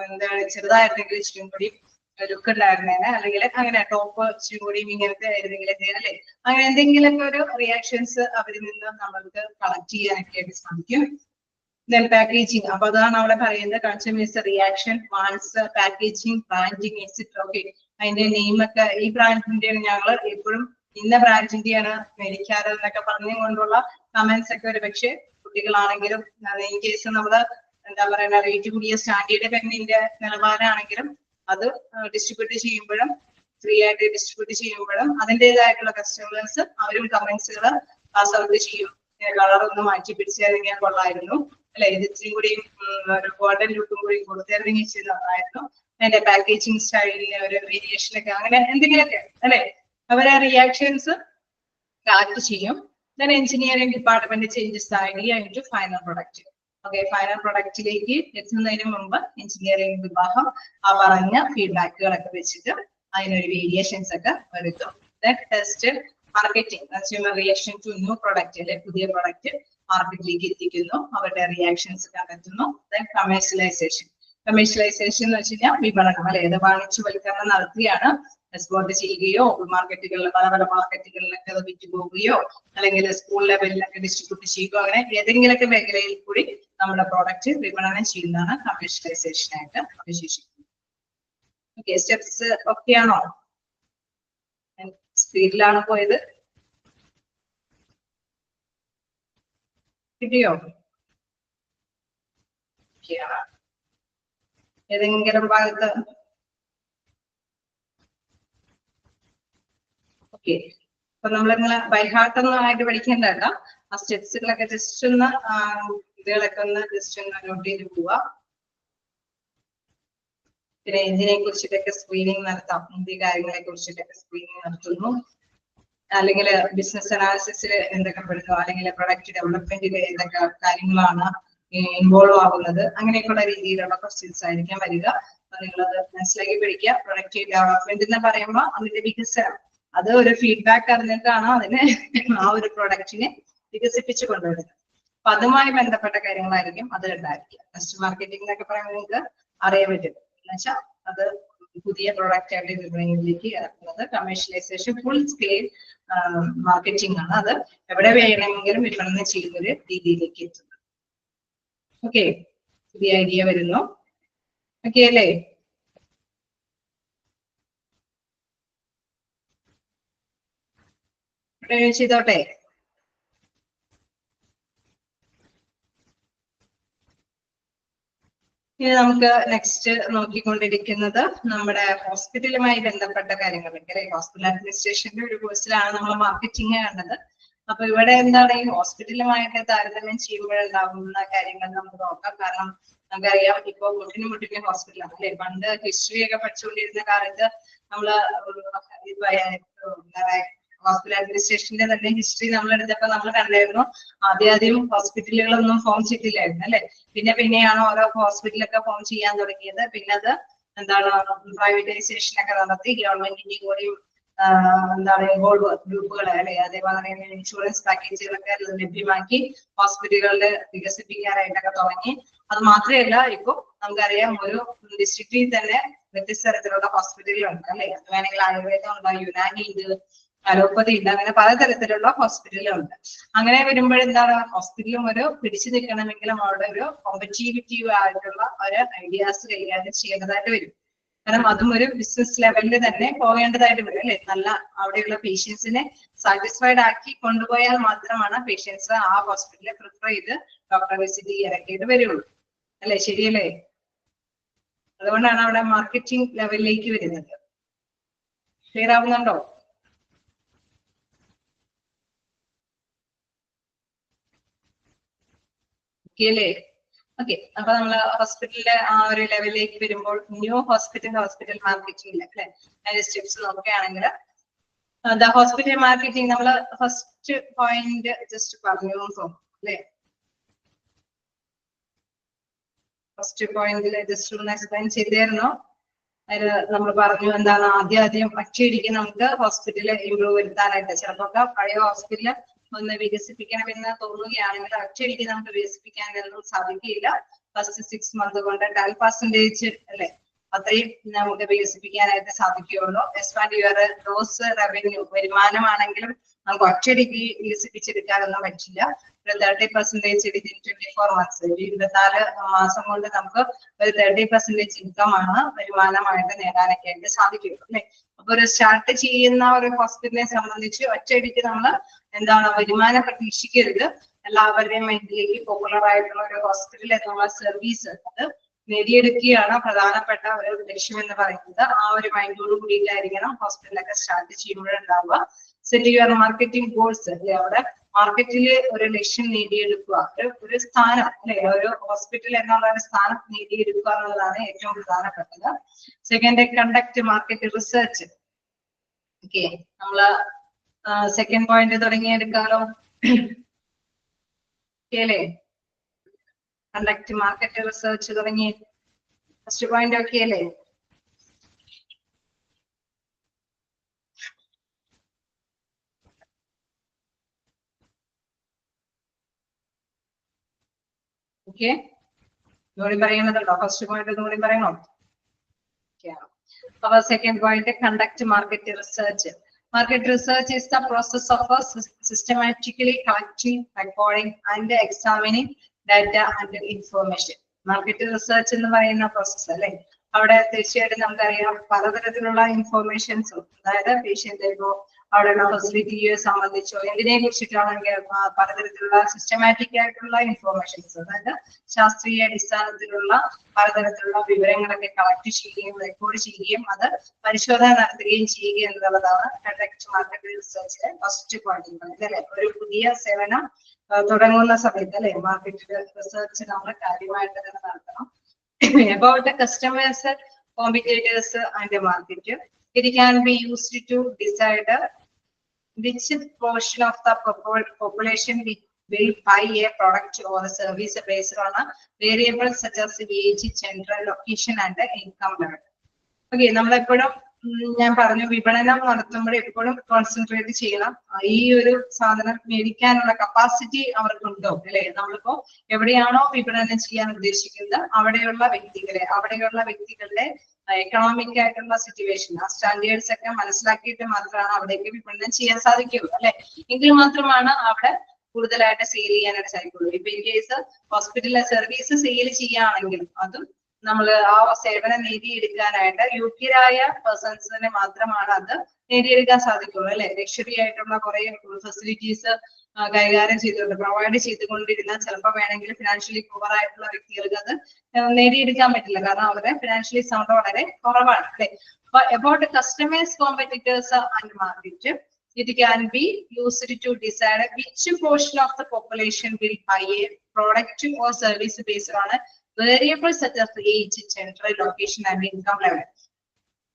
എന്താണ് ചെറുതായിരുന്നെങ്കിൽ ഇച്ചിരി കൂടി ലുക്ക് ഉണ്ടായിരുന്നേനെ, അല്ലെങ്കിൽ അങ്ങനെ ടോപ്പ് ഇച്ചിരി കൂടി ഇങ്ങനത്തെ ആയിരുന്നെങ്കിൽ അല്ലെ, അങ്ങനെ എന്തെങ്കിലുമൊക്കെ ഒരു റിയാക്ഷൻസ് അവരിൽ നിന്ന് നമ്മൾക്ക് കളക്ട് ചെയ്യാനൊക്കെ ആയിട്ട് സാധിക്കും. ദെൻ പാക്കേജിങ്, അപ്പൊ അതാണ് അവിടെ പറയുന്നത് കൺസ്യൂമേഴ്സ് റിയാക്ഷൻ, വാൺസ്, പാക്കേജിങ്, ബ്രാൻഡിങ് എക്സെട്ര. ഓക്കെ, അതിന്റെ നെയിമൊക്കെ ഈ ബ്രാൻഡിന്റെ ഞങ്ങൾ എപ്പോഴും ഇന്ന ബ്രാൻഡിന്റെയാണ് മേടിക്കാറ് എന്നൊക്കെ പറഞ്ഞുകൊണ്ടുള്ള കമന്റ്സ് ഒക്കെ ഒരു പക്ഷേ കുട്ടികളാണെങ്കിലും ഇൻ കേസ് നമ്മള് എന്താ പറയുക റേറ്റ് കൂടിയ സ്റ്റാൻഡേർഡ് പെന്നിന്റെ നിലവാരമാണെങ്കിലും അത് ഡിസ്ട്രിബ്യൂട്ട് ചെയ്യുമ്പോഴും ഫ്രീ ആയിട്ട് ഡിസ്ട്രിബ്യൂട്ട് ചെയ്യുമ്പോഴും അതിൻ്റെതായിട്ടുള്ള കസ്റ്റമേഴ്സ് അവരും കമന്റ്സുകൾ പാസ് ഔട്ട് ചെയ്യും. കളറൊന്ന് മാറ്റി പിടിച്ചിറങ്ങിയാൽ കൊള്ളായിരുന്നു അല്ലെ, ഇത് ഇച്ചിരി കൂടി ഒരു ഗോൾഡൻ ലുക്കും കൂടി കൊടുത്തിറങ്ങി നന്നായിരുന്നു, അതിന്റെ പാക്കേജിങ് സ്റ്റൈലിന് ഒരു വേരിയേഷനൊക്കെ അങ്ങനെ എന്തെങ്കിലുമൊക്കെ അല്ലെ, അവരെ റിയാക്ഷൻസ് കളക്ട് ചെയ്യും. Then engineering department changes idea into final product. Okay, final പ്രൊഡക്റ്റിലേക്ക് എത്തുന്നതിന് മുമ്പ് എഞ്ചിനീയറിംഗ് വിഭാഗം ആ പറഞ്ഞ ഫീഡ്ബാക്കുകളൊക്കെ വെച്ചിട്ട് അതിനൊരു വേരിയേഷൻസ് ഒക്കെ വരുത്തും. Then test marketing, consumer reaction to new product അല്ലെ, പുതിയ പ്രൊഡക്റ്റ് മാർക്കറ്റിലേക്ക് എത്തിക്കുന്നു, അവരുടെ റിയാക്ഷൻസ് കണ്ടെത്തുന്നു. Then commercialisation. കമേഴ്ഷ്യലൈസേഷൻ എന്ന് വെച്ച് കഴിഞ്ഞാൽ വിപണനം അല്ലെ, ഇത് വാണിജ്യവൽക്കരണം നടത്തിയാണ് എക്സ്പോർട്ട് ചെയ്യുകയോ മാർക്കറ്റുകളിൽ പല പല മാർക്കറ്റുകളിലൊക്കെ അത് വിറ്റുപോകുകയോ അല്ലെങ്കിൽ സ്കൂൾ ലെവലിലൊക്കെ ഡിസ്ട്രിബ്യൂട്ട് ചെയ്യുകയോ അങ്ങനെ ഏതെങ്കിലുമൊക്കെ മേഖലയിൽ കൂടി നമ്മുടെ പ്രോഡക്റ്റ് വിപണനം ചെയ്യുന്നതാണ് കമേഴ്ഷ്യലൈസേഷൻ ആയിട്ട് വിശേഷിക്കുന്നത്. Okay, steps ഒക്കെയാണോ? സ്പീഡിലാണ് പോയത്, കിട്ടിയോ? ഏതെങ്കിലും ഭാഗത്ത്? ഓക്കെ, അപ്പൊ നമ്മളിങ്ങനെ ബൈഹാർട്ടൊന്നും ആയിട്ട് പഠിക്കേണ്ട, ആ സ്റ്റെപ്സുകളൊക്കെ ജസ്റ്റ് ഒന്ന് ഇതുകളൊക്കെ ഒന്ന് ജസ്റ്റ് ഒന്ന് നോട്ട് ചെയ്ത് പോവുക. പിന്നെ ഇതിനെ കുറിച്ചിട്ടൊക്കെ സ്ക്രീനിങ് നടത്താം, എന്ത് കാര്യങ്ങളെ കുറിച്ചിട്ടൊക്കെ സ്ക്രീനിങ് നടത്തുന്നു, അല്ലെങ്കിൽ ബിസിനസ് അനാലിസിസിൽ എന്തൊക്കെ പെടുന്നു, അല്ലെങ്കിൽ പ്രൊഡക്റ്റ് ഡെവലപ്മെന്റിൽ എന്തൊക്കെ കാര്യങ്ങളാണ് ഇൻവോൾവ് ആവുന്നത്, അങ്ങനെയൊക്കെയുള്ള രീതിയിലുള്ള ക്വസ്റ്റ്യൻസ് ആയിരിക്കാം വരിക. അപ്പൊ നിങ്ങളത് മനസ്സിലാക്കി പഠിക്കുക. പ്രൊഡക്റ്റ് ഡെവലപ്മെന്റ് എന്ന് പറയുമ്പോൾ അതിന്റെ വികസനം, അത് ഒരു ഫീഡ്ബാക്ക് അറിഞ്ഞിട്ടാണ് അതിനെ ആ ഒരു പ്രൊഡക്റ്റിനെ വികസിപ്പിച്ചു കൊണ്ടുവരുന്നത്. അപ്പൊ അതുമായി ബന്ധപ്പെട്ട കാര്യങ്ങളായിരിക്കും അത് ഉണ്ടായിരിക്കുക. ടെസ്റ്റ് മാർക്കറ്റിംഗ് എന്നൊക്കെ പറയുമ്പോൾ നിങ്ങൾക്ക് അറിയാൻ പറ്റും, എന്നുവെച്ചാൽ അത് പുതിയ പ്രൊഡക്റ്റ് ആയിട്ട് വിപണിയിലേക്ക് ഇറക്കുന്നത്. കമേഴ്ഷ്യലൈസേഷൻ ഫുൾ സ്കെയിൽ മാർക്കറ്റിംഗ് ആണ്, അത് എവിടെ വേണമെങ്കിലും വിപണനം ചെയ്യുന്ന ഒരു രീതിയിലേക്ക് എത്തുന്നത്. ഓക്കെ, പുതിയ ഐഡിയ വരുന്നു. ഓക്കെ അല്ലേ? ചെയ്തോട്ടെ. ഇനി നമുക്ക് നെക്സ്റ്റ് നോക്കിക്കൊണ്ടിരിക്കുന്നത് നമ്മുടെ ഹോസ്പിറ്റലുമായി ബന്ധപ്പെട്ട കാര്യങ്ങളൊക്കെ അല്ലെ. ഹോസ്പിറ്റൽ അഡ്മിനിസ്ട്രേഷന്റെ ഒരു കോഴ്സിലാണ് നമ്മൾ മാർക്കറ്റിംഗ് കണ്ടത്. അപ്പൊ ഇവിടെ എന്താണ് ഈ ഹോസ്പിറ്റലുമായിട്ട് താരതമ്യം ചെയ്യുമ്പോഴുണ്ടാകുന്ന കാര്യങ്ങൾ നമുക്ക് നോക്കാം. കാരണം നമുക്കറിയാം ഇപ്പൊ മുട്ടിന് ഹോസ്പിറ്റലാണ് അല്ലെ. പണ്ട് ഹിസ്റ്ററി ഒക്കെ പഠിച്ചുകൊണ്ടിരുന്ന കാലത്ത് നമ്മള് ഹോസ്പിറ്റൽ അഡ്മിനിസ്ട്രേഷന്റെ തന്നെ ഹിസ്റ്ററി നമ്മൾ എടുത്തപ്പോ നമ്മൾ കണ്ടായിരുന്നു ആദ്യം ഹോസ്പിറ്റലുകളൊന്നും ഫോം ചെയ്തില്ലായിരുന്നു അല്ലെ. പിന്നെയാണ് ഓരോ ഹോസ്പിറ്റലൊക്കെ ഫോം ചെയ്യാൻ തുടങ്ങിയത്. പിന്നെ അത് എന്താണ് പ്രൈവറ്റൈസേഷൻ ഒക്കെ നടത്തി ഗവൺമെന്റിന്റെ കൂടി എന്താണ് ഇൻവോൾവ് ഗ്രൂപ്പുകൾ അല്ലെ, അതേപോലെ ഇൻഷുറൻസ് പാക്കേജുകളൊക്കെ ലഭ്യമാക്കി ഹോസ്പിറ്റലുകളുടെ വികസിപ്പിക്കാനായിട്ടൊക്കെ തുടങ്ങി. അത് മാത്രമല്ല, ഇപ്പൊ നമുക്കറിയാം ഒരു ഡിസ്ട്രിക്റ്റിൽ തന്നെ വ്യത്യസ്ത തരത്തിലുള്ള ഹോസ്പിറ്റലുകളുണ്ട് അല്ലെ. അത് വേണമെങ്കിൽ ആയുർവേദം ഉണ്ട്, യുനാനി ഉണ്ട്, അലോപ്പതി ഉണ്ട്, അങ്ങനെ പലതരത്തിലുള്ള ഹോസ്പിറ്റലുകളുണ്ട്. അങ്ങനെ വരുമ്പോഴെന്താണ് ഹോസ്പിറ്റലും ഒരു പിടിച്ചു നിൽക്കണമെങ്കിലും അവിടെ ഒരു കോമ്പറ്റീറ്റീവ് ആയിട്ടുള്ള ഒരു ഐഡിയാസ് കൈകാര്യം ചെയ്യേണ്ടതായിട്ട് വരും. കാരണം അതും ഒരു ബിസിനസ് ലെവലിൽ തന്നെ പോകേണ്ടതായിട്ട് വരും അല്ലെ. നല്ല അവിടെയുള്ള പേഷ്യൻസിനെ സാറ്റിസ്ഫൈഡ് ആക്കി കൊണ്ടുപോയാൽ മാത്രമാണ് പേഷ്യൻസ് ആ ഹോസ്പിറ്റലിൽ പ്രിഫർ ചെയ്ത് ഡോക്ടറെ വിസിറ്റ് ചെയ്യാനൊക്കെ വരുള്ളൂ. അല്ലെ? ശരിയല്ലേ? അതുകൊണ്ടാണ് അവിടെ മാർക്കറ്റിംഗ് ലെവലിലേക്ക് വരുന്നത്. ക്ലിയർ ആവുന്നുണ്ടോ? ഓക്കെ അല്ലേ? ഓക്കെ, അപ്പൊ നമ്മള് ഹോസ്പിറ്റലിലെ ആ ഒരു ലെവലിലേക്ക് വരുമ്പോൾ ന്യൂ ഹോസ്പിറ്റൽ മാർക്കറ്റിംഗ് അല്ലെ അതിന്റെ സ്റ്റെപ്സ് നോക്കുകയാണെങ്കിൽ ഹോസ്പിറ്റൽ മാർക്കറ്റിംഗ് നമ്മള് ഫസ്റ്റ് പോയിന്റ് ജസ്റ്റ് പറഞ്ഞു അല്ലെ? ഫസ്റ്റ് പോയിന്റിൽ ജസ്റ്റ് ഒന്ന് എക്സ്പ്ലെയിൻ ചെയ്തായിരുന്നു. അതിൽ നമ്മൾ പറഞ്ഞു എന്താണ് ആദ്യം ഒറ്റയടിക്ക് നമുക്ക് ഹോസ്പിറ്റലിൽ ഇമ്പ്രൂവ് വരുത്താനായിട്ട് ചിലപ്പോ പഴയ ഹോസ്പിറ്റല് ഒന്ന് വികസിപ്പിക്കണമെന്ന് തോന്നുകയാണെങ്കിൽ ഒറ്റയടിക്ക് നമുക്ക് വികസിപ്പിക്കാനൊന്നും സാധിക്കില്ല. ഫസ്റ്റ് 6 months കൊണ്ട് 10% അല്ലെ അത്രയും നമുക്ക് വികസിപ്പിക്കാനായിട്ട് സാധിക്കുകയുള്ളൂ. എക്സ്പാൻഡ് യുവർ ഗ്രോസ് റവന്യൂ, വരുമാനമാണെങ്കിലും നമുക്ക് ഒറ്റയടിക്ക് വികസിപ്പിച്ചെടുക്കാനൊന്നും പറ്റില്ല. 30% വിത്തിൻ 24 months, 24 മാസം കൊണ്ട് നമുക്ക് ഒരു 30% ഇൻകം ആണ് വരുമാനമായിട്ട് നേടാനൊക്കെ ആയിട്ട് സാധിക്കുള്ളൂ അല്ലെ? അപ്പൊ ഒരു സ്റ്റാർട്ട് ചെയ്യുന്ന ഒരു ഹോസ്പിറ്റലിനെ സംബന്ധിച്ച് ഒറ്റയടിക്ക് നമ്മൾ എന്താണ് വരുമാനം പ്രതീക്ഷിക്കരുത്. എല്ലാവരുടെയും മൈൻഡിലേക്ക് പോപ്പുലർ ആയിട്ടുള്ള ഒരു ഹോസ്പിറ്റൽ എന്നുള്ള സർവീസ് അത് നേടിയെടുക്കുകയാണ് പ്രധാനപ്പെട്ട ഒരു ലക്ഷ്യം എന്ന് പറയുന്നത്. ആ ഒരു മൈൻഡോട് കൂടിയിട്ടായിരിക്കണം ഹോസ്പിറ്റലൊക്കെ സ്റ്റാർട്ട് ചെയ്യുമ്പോഴുണ്ടാവുക. സെറ്റ് യുവർ മാർക്കറ്റിംഗ് ഗോൾസ് അല്ലെ? അവിടെ മാർക്കറ്റില് ഒരു ലക്ഷ്യം നേടിയെടുക്കുക, ഒരു സ്ഥാനം അല്ലെ? ഒരു ഹോസ്പിറ്റൽ എന്നുള്ള ഒരു സ്ഥാനം നേടിയെടുക്കുക എന്നുള്ളതാണ് ഏറ്റവും പ്രധാനപ്പെട്ടത്. Second, conduct market research. Okay, നമ്മള് സെക്കൻഡ് പോയിന്റ് തുടങ്ങിയെടുക്കാലോ. ഓക്കെ, കണ്ടക്ട് മാർക്കറ്റ് റിസർച്ച് തുടങ്ങി ഫസ്റ്റ് പോയിന്റ്. ഓക്കെ അല്ലേ? ഓക്കെ, ഇതുകൂടി പറയുന്നതുണ്ടോ? ഫസ്റ്റ് പോയിന്റ് ഇതുകൂടി പറയണോ? Our second point, conduct market research. Market research is the process of systematically collecting, recording, and examining data and information. Market research എന്ന് പറയുന്ന process അല്ലെ? അവിടെ തീർച്ചയായിട്ടും നമുക്കറിയാം പലതരത്തിലുള്ള ഇൻഫോർമേഷൻസും, അതായത് പേഷ്യന്റ് ഇപ്പോ അവിടെയുള്ള ഫെസിലിറ്റിയെ സംബന്ധിച്ചോ എന്തിനെ കുറിച്ചിട്ടാണെങ്കിൽ പലതരത്തിലുള്ള സിസ്റ്റമാറ്റിക് ആയിട്ടുള്ള ഇൻഫോർമേഷൻസ്, അതായത് ശാസ്ത്രീയ അടിസ്ഥാനത്തിലുള്ള പലതരത്തിലുള്ള വിവരങ്ങളൊക്കെ കളക്ട് ചെയ്യുകയും റെക്കോർഡ് ചെയ്യുകയും അത് പരിശോധന നടത്തുകയും ചെയ്യുക എന്നുള്ളതാണ് കണ്ടക്ട് മാർക്കറ്റ് റിസർച്ചിലെ ഫസ്റ്റ് പോയിന്റ് അല്ലെ? ഒരു പുതിയ സേവനം തുടങ്ങുന്ന സമയത്ത് അല്ലെ മാർക്കറ്റ് റിസർച്ച് നമ്മൾ കാര്യമായിട്ട് തന്നെ നടത്തണം. About the customers, competitors, and the market, it can be used to decide which portion of the population will buy a product or a service based on a variable such as age, gender, location, and the income level. Okay, നമ്മളെപ്പോഴും ഞാൻ പറഞ്ഞു വിപണനം നടത്തുമ്പോൾ എപ്പോഴും concentrate ചെയ്യണം ഈ ഒരു സാധനം മേടിക്കാനുള്ള കപ്പാസിറ്റി അവർക്കുണ്ടോ അല്ലെ? നമ്മളിപ്പോ എവിടെയാണോ വിപണനം ചെയ്യാൻ ഉദ്ദേശിക്കുന്നത് അവിടെയുള്ള വ്യക്തികളുടെ എക്കണോമിക് ആയിട്ടുള്ള സിറ്റുവേഷൻ, ആ സ്റ്റാൻഡേർഡ്സ് ഒക്കെ മനസ്സിലാക്കിയിട്ട് മാത്രമാണ് അവിടേക്ക് വിപണനം ചെയ്യാൻ സാധിക്കുള്ളൂ അല്ലെ? എങ്കിൽ മാത്രമാണ് അവിടെ കൂടുതലായിട്ട് സെയിൽ ചെയ്യാനായിട്ട് സാധിക്കുള്ളൂ. ഇപ്പൊ ഇൻ കേസ് ഹോസ്പിറ്റലിലെ സർവീസ് സെയിൽ ചെയ്യുകയാണെങ്കിൽ അതും നമ്മൾ ആ സേവനം നേടിയെടുക്കാനായിട്ട് യോഗ്യരായ പേഴ്സൺസിനെ മാത്രമാണ് അത് നേടിയെടുക്കാൻ സാധിക്കുള്ളൂ അല്ലെ? ലക്ഷറി ആയിട്ടുള്ള കുറെ ഫെസിലിറ്റീസ് കൈകാര്യം ചെയ്തുകൊണ്ട് പ്രൊവൈഡ് ചെയ്തുകൊണ്ടിരുന്നാൽ ചിലപ്പോൾ വേണമെങ്കിൽ ഫിനാൻഷ്യലി പുവർ ആയിട്ടുള്ള വ്യക്തികൾക്ക് അത് നേടിയെടുക്കാൻ പറ്റില്ല, കാരണം അവരുടെ ഫിനാൻഷ്യലി സൗണ്ട് വളരെ കുറവാണ് അല്ലെ? അപ്പൊ about customers, competitors and market, it can be used to decide which portion of the population will buy a product or service based on a variables such as age, gender, location, and income level.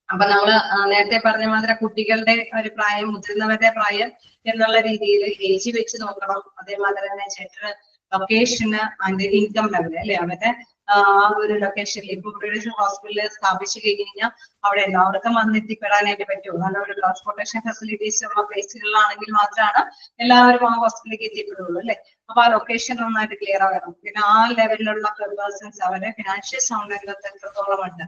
അപ്പൊ നമ്മള് നേരത്തെ പറഞ്ഞ മാതിരി കുട്ടികളുടെ ഒരു പ്രായം, മുതിർന്നവരുടെ പ്രായം എന്നുള്ള രീതിയിൽ ഏജ് വെച്ച് നോക്കണം. അതേമാതിരി തന്നെ gender, location and income level അല്ലെ? അവരുടെ ആ ഒരു ലൊക്കേഷനിൽ ഇപ്പൊ ഒരു ഹോസ്പിറ്റലിൽ സ്ഥാപിച്ചു കഴിഞ്ഞാൽ അവിടെ എല്ലാവർക്കും വന്നെത്തിപ്പെടാനായിട്ട് പറ്റുമോ? നല്ലൊരു ട്രാൻസ്പോർട്ടേഷൻ ഫെസിലിറ്റീസ് ഉള്ള പ്ലേസുകളിലാണെങ്കിൽ മാത്രമാണ് എല്ലാവരും ആ ഹോസ്പിറ്റലിലേക്ക് എത്തിപ്പെടുള്ളൂ അല്ലെ? അപ്പൊ ആ ലൊക്കേഷൻ നന്നായിട്ട് ക്ലിയർ ആകണം. പിന്നെ ആ ലെവലിലുള്ള പേഴ്സൺസ് അവരുടെ ഫിനാൻഷ്യൽ സൗണ്ട് എത്രത്തോളം ഉണ്ട്,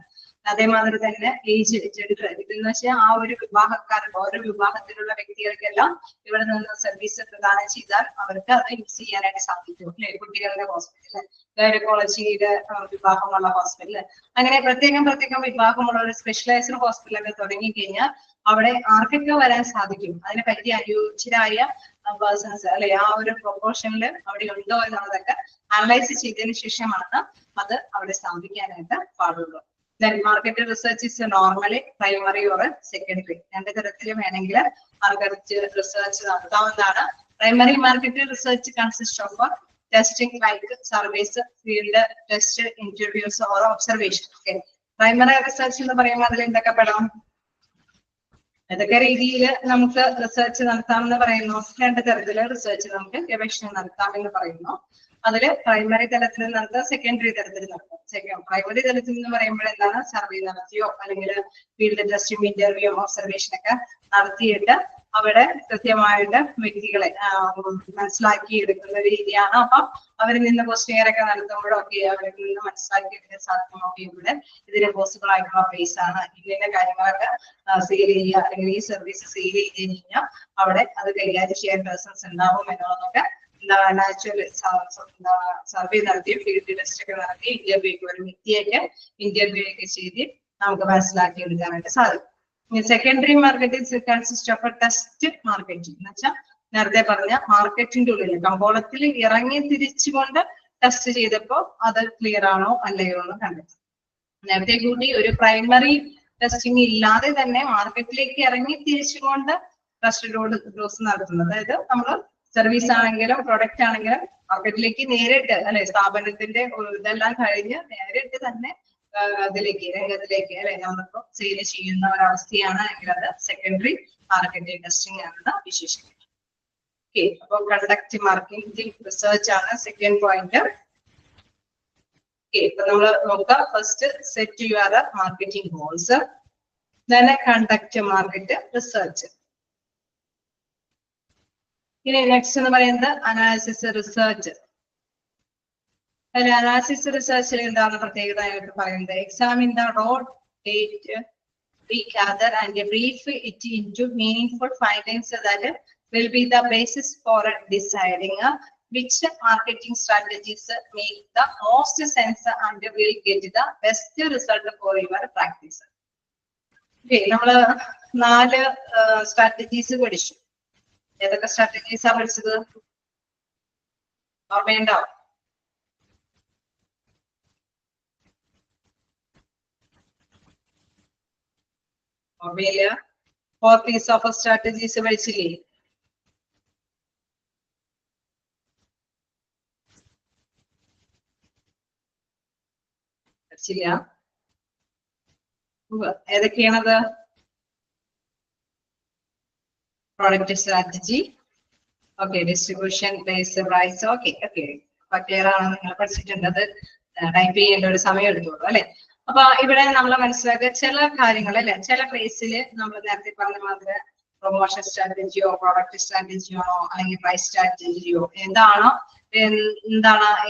അതേമാതിരി തന്നെ ഏജ്, ജെൻഡർ, ഇതെന്ന് വെച്ചാൽ ആ ഒരു വിഭാഗക്കാർക്ക് ഓരോ വിഭാഗത്തിലുള്ള വ്യക്തികൾക്കെല്ലാം ഇവിടെ നിന്ന് സർവീസ് പ്രദാനം ചെയ്താൽ അവർക്ക് അത് യൂസ് ചെയ്യാനായിട്ട് സാധിക്കും അല്ലെ? കുട്ടികളുടെ ഹോസ്പിറ്റല്, ഗൈനക്കോളജിയുടെ വിഭാഗമുള്ള ഹോസ്പിറ്റല്, അങ്ങനെ പ്രത്യേകം വിഭാഗമുള്ള ഒരു സ്പെഷ്യലൈസ്ഡ് ഹോസ്പിറ്റലൊക്കെ തുടങ്ങി കഴിഞ്ഞാൽ അവിടെ ആർക്കൊക്കെ വരാൻ സാധിക്കും, അതിനെ പറ്റി അനുയോജ്യരായ പേഴ്സൺസ് അല്ലെ ആ ഒരു പ്രൊപ്പോർഷനിൽ അവിടെ ഉണ്ടോ എന്നുള്ളതൊക്കെ അനലൈസ് ചെയ്തതിനു ശേഷമാണ് അത് അവിടെ സ്ഥാപിക്കാനായിട്ട് പാടുള്ളൂ. Then market research is normally primary or secondary. രണ്ട് തരത്തിൽ വേണമെങ്കിൽ മാർക്കറ്റ് റിസർച്ച് നടത്താവുന്നതാണ്. Primary market research consists of testing like surveys, field test, interviews or observation. Okay. Primary research എന്ന് പറയുമ്പോൾ അതിൽ എന്തൊക്കെ പെടാം? ഏതൊക്കെ രീതിയിൽ നമുക്ക് റിസർച്ച് നടത്താമെന്ന് പറയുന്നു? രണ്ട് തരത്തില് റിസർച്ച് നമുക്ക് ഗവേഷണം നടത്താമെന്ന് പറയുന്നു. അതില് പ്രൈമറി തലത്തിൽ നടത്താം, സെക്കൻഡറി തലത്തിൽ നടത്താം. പ്രൈമറി തലത്തിൽ എന്ന് പറയുമ്പോൾ എന്താണ്? സർവേ നടത്തിയോ അല്ലെങ്കിൽ ഫീൽഡ് ടെസ്റ്റും ഇന്റർവ്യൂ ഒബ്സർവേഷൻ ഒക്കെ നടത്തിയിട്ട് അവിടെ കൃത്യമായിട്ട് വ്യക്തികളെ മനസ്സിലാക്കി എടുക്കുന്ന രീതിയാണ്. അപ്പൊ അവരിൽ നിന്ന് ക്വസ്റ്റ്യൻ ഒക്കെ നടത്തുമ്പോഴൊക്കെ അവരിൽ നിന്ന് മനസ്സിലാക്കിയെടുക്കാൻ സാധ്യമൊക്കെ ഇവിടെ ഇതിന് പോസിബിൾ ആയിട്ടുള്ള പ്ലേസ് ആണ്. ഇങ്ങനെ കാര്യങ്ങളൊക്കെ സെയിൽ ചെയ്യുക അല്ലെങ്കിൽ ഈ സർവീസ് സെയിൽ ചെയ്ത് കഴിഞ്ഞാൽ അവിടെ അത് കൈകാര്യം ചെയ്യാൻ പേഴ്സൺസ് ഉണ്ടാവും എന്നുള്ളതൊക്കെ നാച്ചുറൽ സർവേ നടത്തി ഫീൽഡ് ടെസ്റ്റ് ഒക്കെ നടത്തി ഇന്റർവ്യൂ ഒരു വ്യക്തിയൊക്കെ ഇന്റർവ്യൂ ഒക്കെ ചെയ്ത് നമുക്ക് മനസ്സിലാക്കി എടുക്കാനായിട്ട് സാധിക്കും. Secondary market consist of test marketing എന്ന് വെച്ചാൽ നേരത്തെ പറഞ്ഞ മാർക്കറ്റിന്റെ ഉള്ളിൽ കമ്പോളത്തിൽ ഇറങ്ങി തിരിച്ചുകൊണ്ട് ടെസ്റ്റ് ചെയ്തപ്പോ അത് ക്ലിയർ ആണോ അല്ലയോ എന്ന് കണ്ടെത്തും. നേരത്തെ കൂടി ഒരു പ്രൈമറി ടെസ്റ്റിംഗ് ഇല്ലാതെ തന്നെ മാർക്കറ്റിലേക്ക് ഇറങ്ങി തിരിച്ചുകൊണ്ട് ടെസ്റ്റ് ഡോസ് നടത്തുന്നത്. അതായത് നമ്മൾ സർവീസ് ആണെങ്കിലും പ്രൊഡക്റ്റ് ആണെങ്കിലും മാർക്കറ്റിലേക്ക് നേരിട്ട് അല്ലെ സ്ഥാപനത്തിന്റെ ഇതെല്ലാം കഴിഞ്ഞ് നേരിട്ട് തന്നെ അതിലേക്ക് രംഗത്തിലേക്ക് അല്ലെ നമ്മളിപ്പോ സെയിൽ ചെയ്യുന്ന ഒരവസ്ഥയാണ് എങ്കിൽ അത് സെക്കൻഡറി മാർക്കറ്റിംഗ് ടെസ്റ്റിംഗ് ആണെന്ന് വിശേഷിക്കുന്നത്. ഓക്കെ, അപ്പൊ കണ്ടക്ട് മാർക്കറ്റിംഗ് റിസർച്ച് ആണ് സെക്കൻഡ് പോയിന്റ്. ഓക്കെ, ഇപ്പൊ നമ്മൾ നോക്കാം. First set your marketing goals, then conduct market research. ഇനി നെക്സ്റ്റ് എന്ന് പറയുന്നത് അനാലിസിസ് റിസർച്ച്. അനാലിസിസ് റിസർച്ചിൽ എന്താണ് പ്രത്യേകത ആയിട്ട് പറയുന്നത്? Examine the raw data we gather and brief it into meaningful findings that will be the basis for deciding which marketing strategies make the most sense and will get the best result for your practice. Okay, നമ്മള് 4 strategies പഠിച്ചു. ഏതൊക്കെ സ്ട്രാറ്റജീസാ പഠിച്ചത്? ഓർമ്മയുണ്ടോ? ഓർമ്മയില്ല? 4 piece of strategies പഠിച്ചില്ലേ? പഠിച്ചില്ല? ഏതൊക്കെയാണത്? Product strategy, okay, distribution, price, okay, clear ആണ്. നിങ്ങൾ പഠിച്ചിട്ടുണ്ട്. അത് ടൈപ്പ് ചെയ്യേണ്ട ഒരു സമയം എടുത്തോളൂ അല്ലെ. അപ്പൊ ഇവിടെ നമ്മൾ മനസ്സിലാക്കുക ചില കാര്യങ്ങൾ അല്ലെ, ചില പ്ലേസിൽ നമ്മൾ നേരത്തെ പറഞ്ഞ മാതിരി പ്രൊമോഷൻ സ്ട്രാറ്റജിയോ പ്രോഡക്റ്റ് സ്ട്രാറ്റജിയോ അല്ലെങ്കിൽ പ്രൈസ് സ്ട്രാറ്റജിയോ എന്താണ്